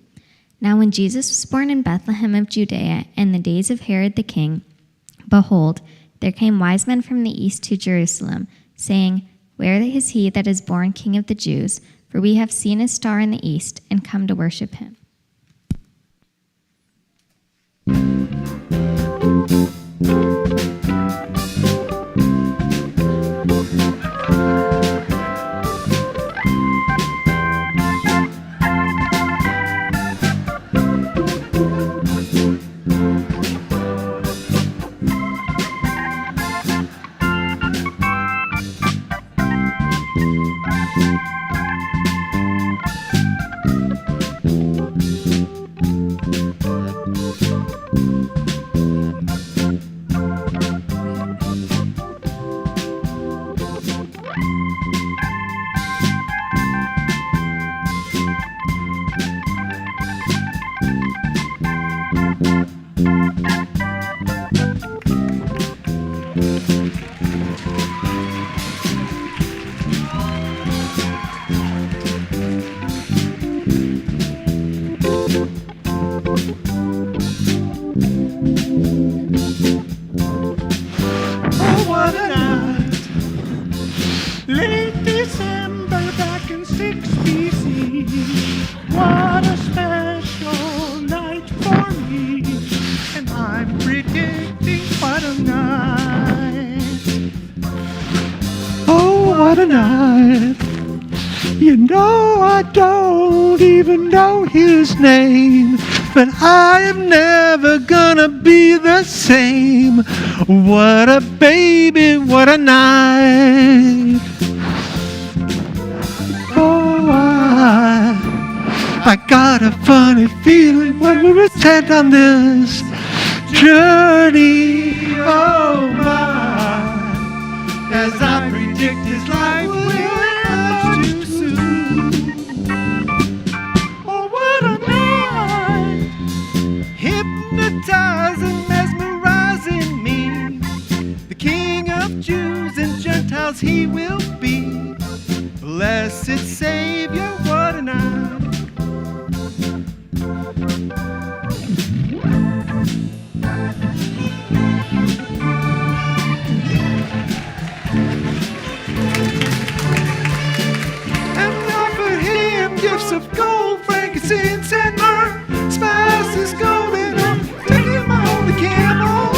Now when Jesus was born in Bethlehem of Judea in the days of Herod the king, behold, there came wise men from the east to Jerusalem, saying, Where is he that is born King of the Jews? For we have seen his star in the east, and come to worship him. Oh, what a night. what a night. You know I don't even know his name, but I am never gonna be the same. What a baby, what a night. Oh, I got a funny feeling when we were sent on this journey. Oh my, as I predict his life will end too soon. Oh, what a night, hypnotizing, mesmerizing me. The King of Jews and Gentiles he will be. Blessed Savior, what a night. Gifts of gold, frankincense, and myrrh, spices golden, take him on the camel.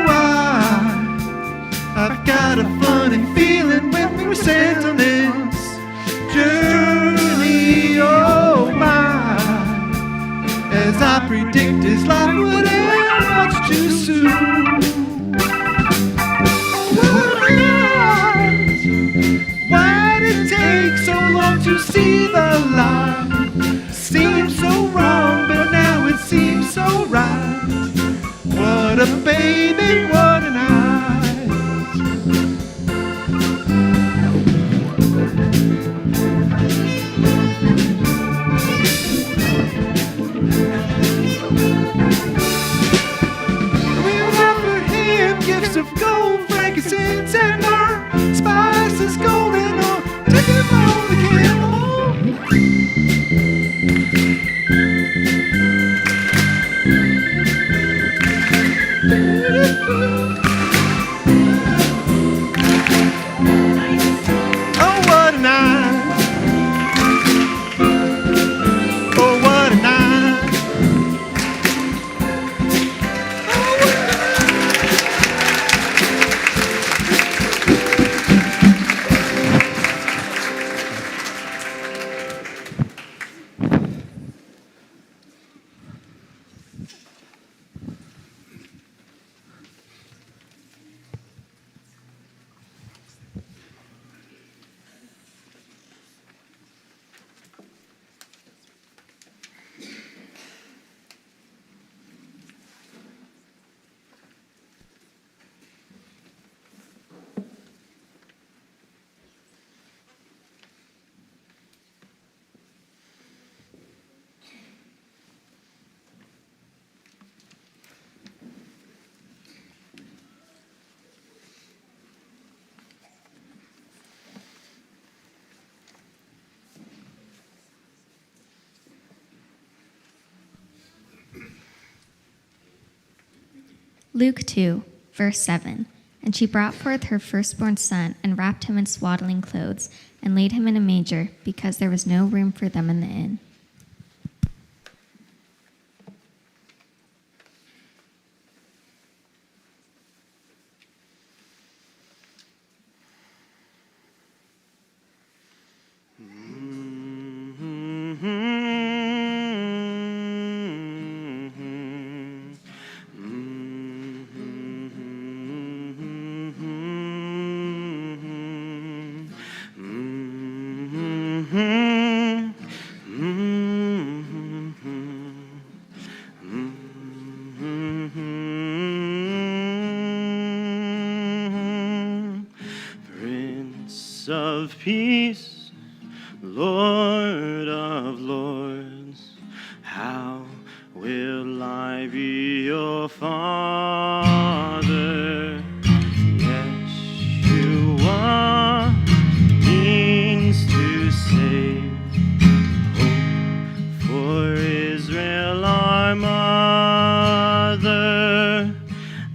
Oh, I've got a funny feeling when we were sent on this journey, oh my, as I predict his life would end much too soon. What a night. Why did it take so long to see the light? Seems so wrong, but now it seems so right. What a baby, what a night. Gifts of gold, frankincense, and myrrh, spices golden, or take him on the camel. Oh, what a night. Oh, what a night. Luke 2, verse 7. And she brought forth her firstborn son, and wrapped him in swaddling clothes, and laid him in a manger, because there was no room for them in the inn. Prince of Peace, Lord of Lords, how will I be your Father? Yeshua means to save, hope for Israel our mother,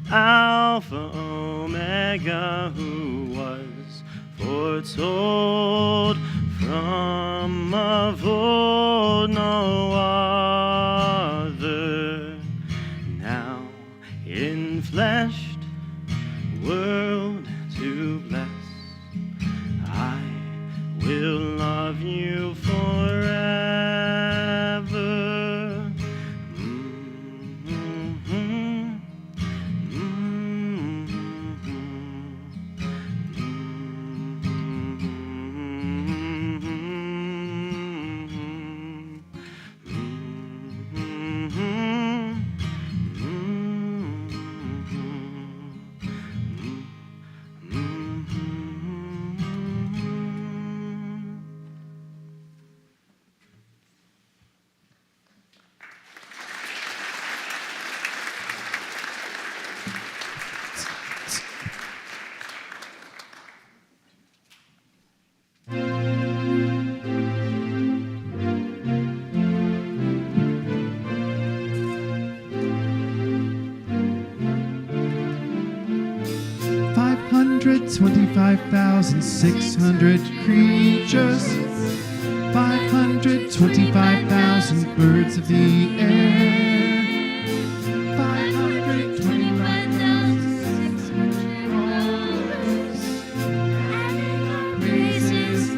Alpha, Omega, who was foretold from of old, no other, now in fleshed world to bless. I will love you forever. $525,600 creatures, 525,000 birds of the air, 525,600 crawlers, praises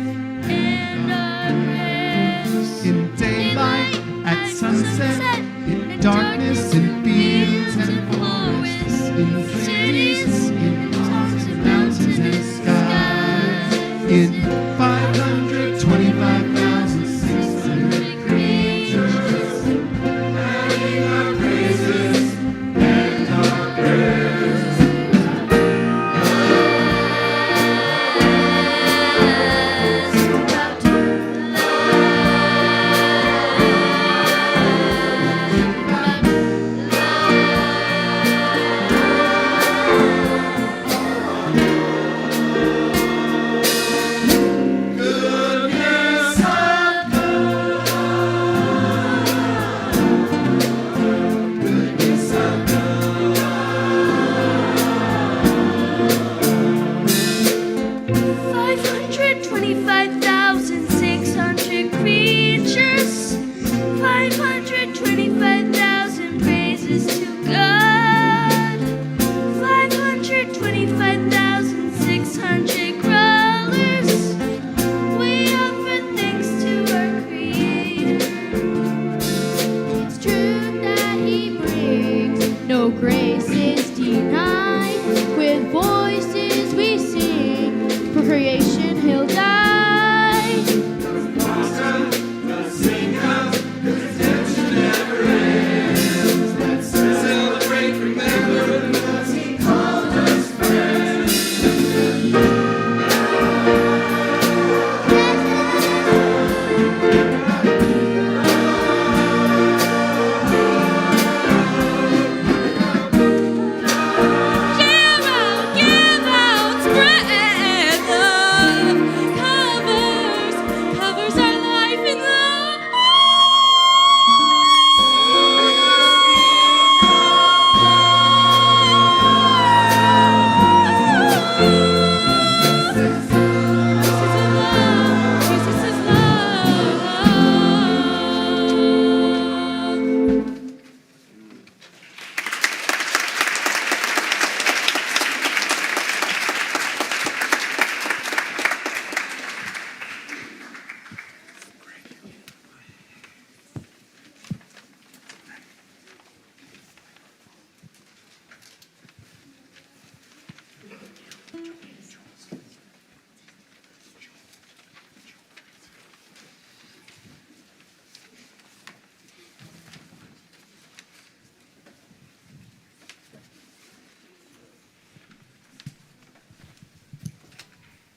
and our prayers. In daylight, at sunset, in darkness, in fields and forests, in cities, in mountains and skies, in 525,600 creatures, adding our praises and our prayers.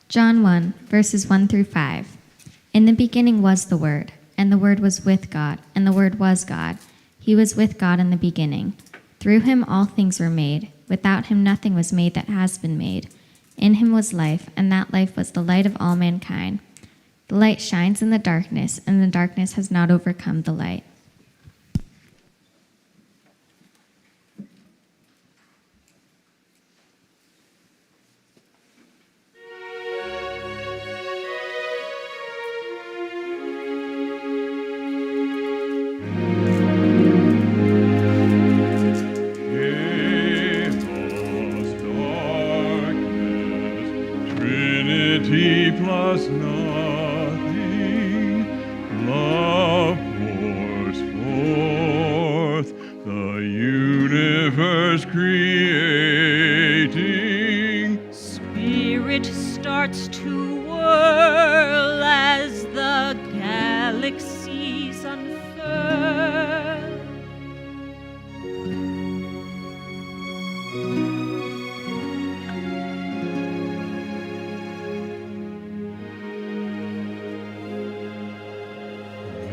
John 1, verses 1 through 5. In the beginning was the Word, and the Word was with God, and the Word was God. He was with God in the beginning. Through him all things were made. Without him nothing was made that has been made. In him was life, and that life was the light of all mankind. The light shines in the darkness, and the darkness has not overcome the light. was nothing, love pours forth, the universe creating. Spirit starts to whirl as the galaxies unfurl.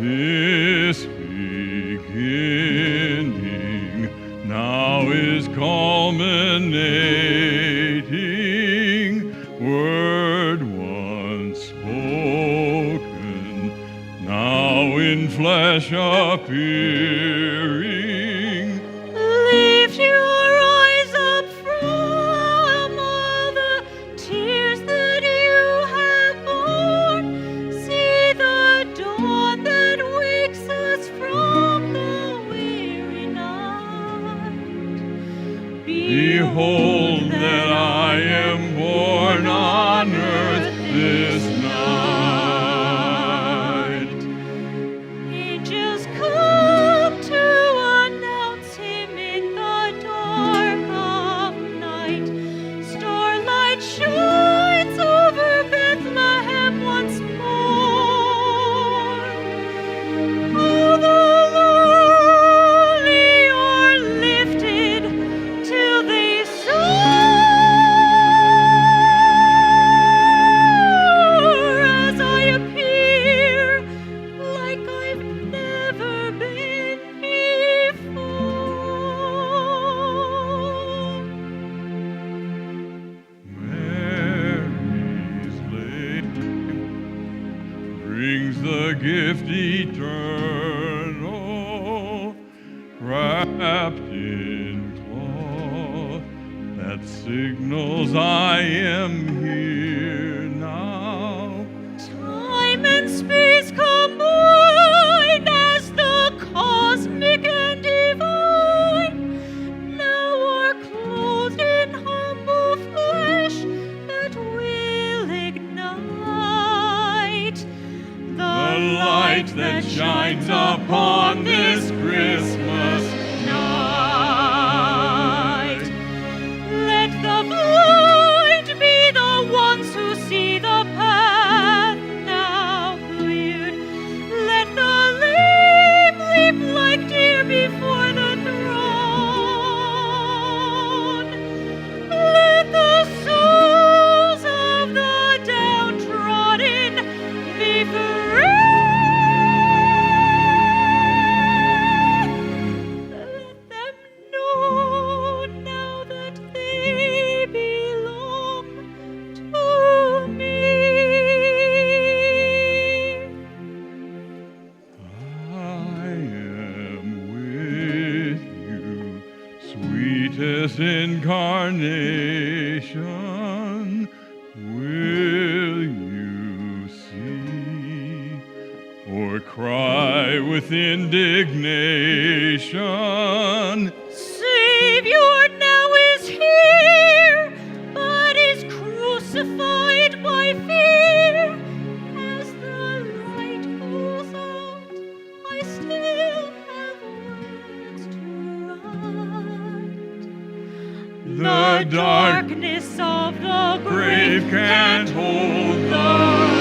This beginning now is culminating, word once spoken, now in flesh appearing. Lift your eyes up from all the tears that you have borne. See the dawn that wakes us from the weary night. Behold that I am born on earth this night. Angels come to announce him in the dark of night. Starlight shines over Bethlehem once more. How the lowly are lifted till they soar as I appear like I've never been before. Mary's lady brings the gift eternal, wrapped in cloth that signals I am here now. Time and space combined as the cosmic and divine now are clothed in humble flesh that will ignite The light that shines upon this Christmas night. Let the blind be the ones who see the path now cleared. Let the lame leap like deer before the throne. Let the souls of the downtrodden be free. Let them know now that they belong to me. I am with you, sweetest incarnation. Will you see or cry with indignation? Savior now is here, but is crucified by fear. As the light goes out, I still have words to write. The darkness of the grave can't hold the light.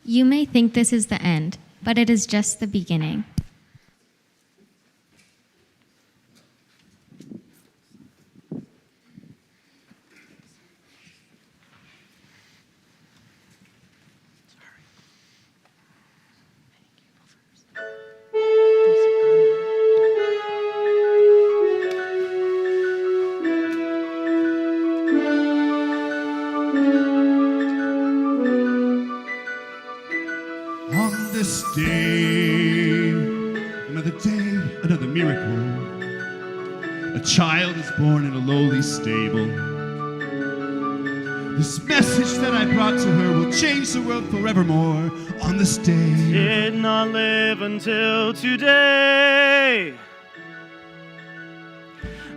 You may think this is the end, but it is just the beginning. On this day, another miracle. A child is born in a lowly stable. This message that I brought to her will change the world forevermore. On this day, did not live until today,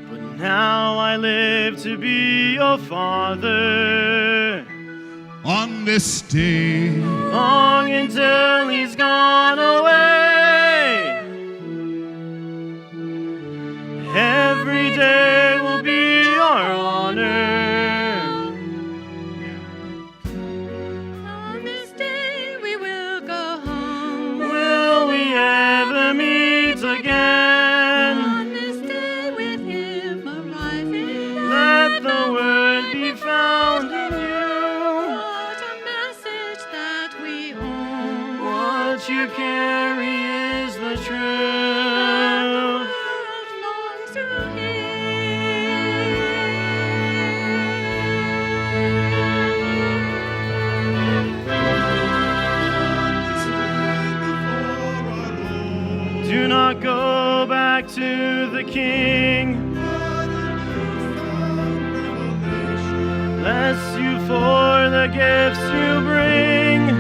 but now I live to be your father. On this day, long until he's gone away, every day will be our honor. On this day we will go home. Will we ever meet again? On this day with him arriving, let the word be found in you. What you carry is the truth. Do not go back to the king, bless you for the gifts you bring.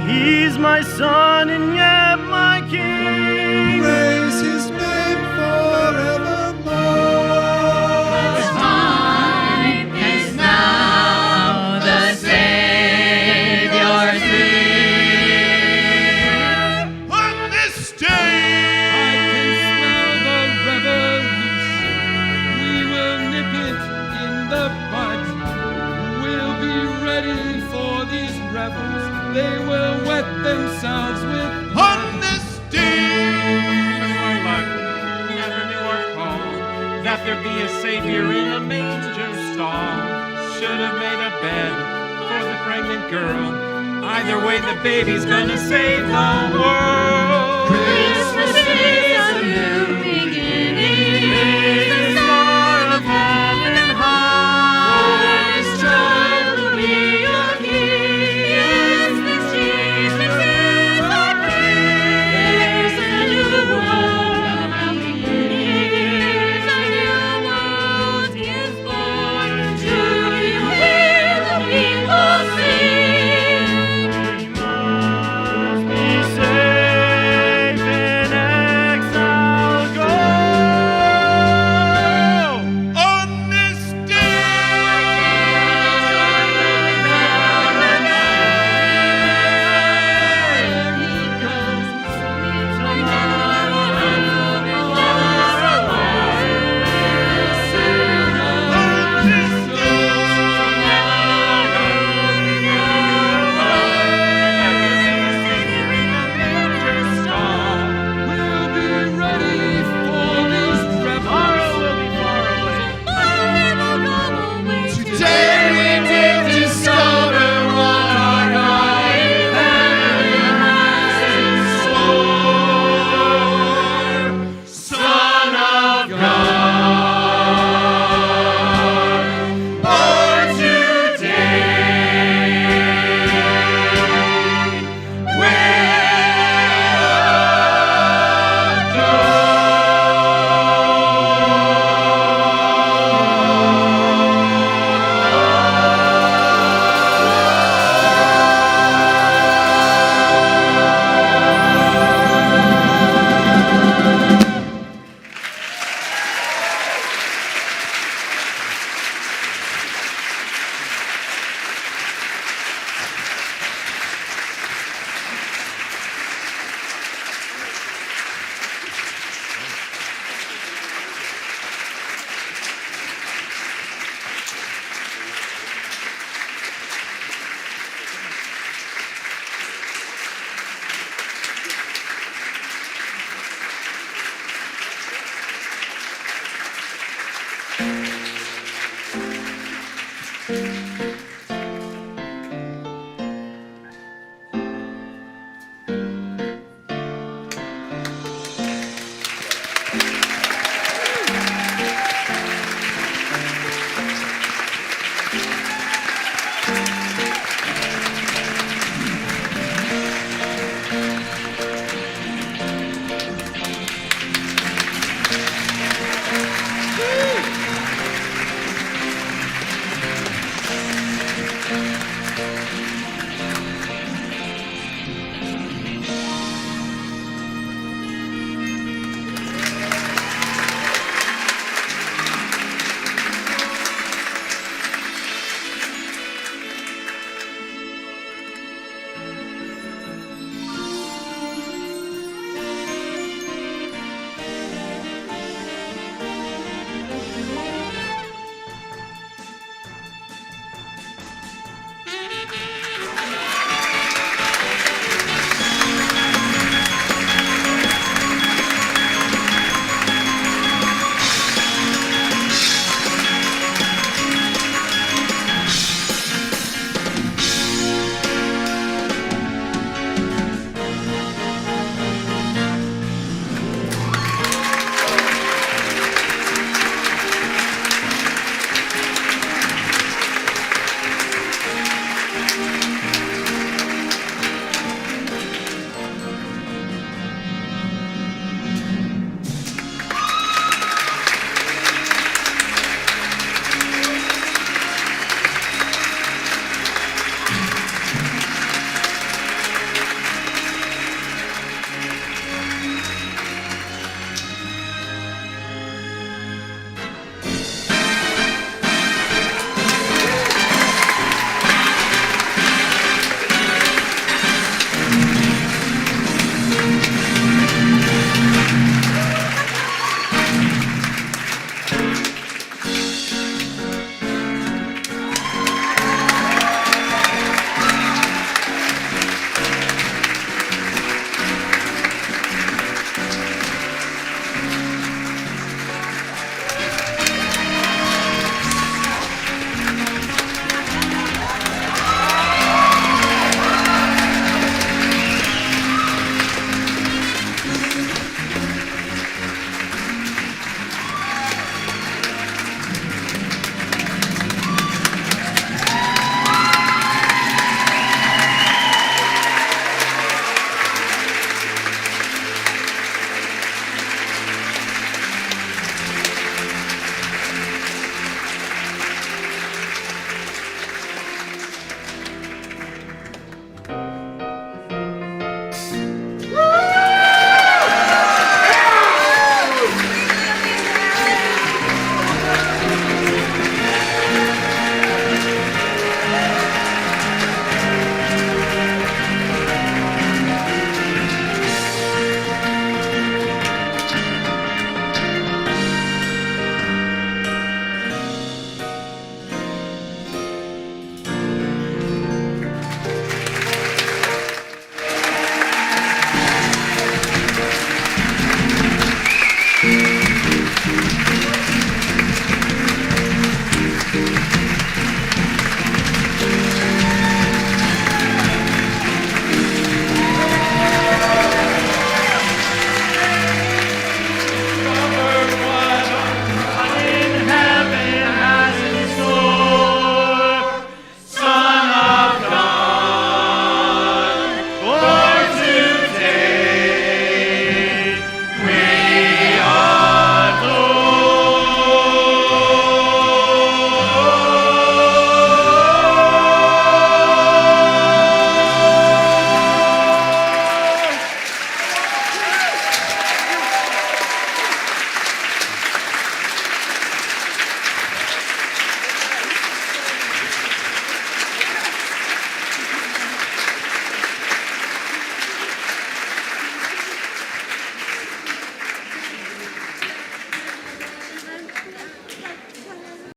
He's my son and yet my king. Praise his name forevermore. The time is now, the Savior's here. On this day, I can smell the revolution. We will nip it in the bud. We'll be ready for these rebels. They will wet themselves with on this day. Our luck, never knew our call, that there be a Savior in a manger stall. Should have made a bed for the pregnant girl. Either way, the baby's gonna save the world.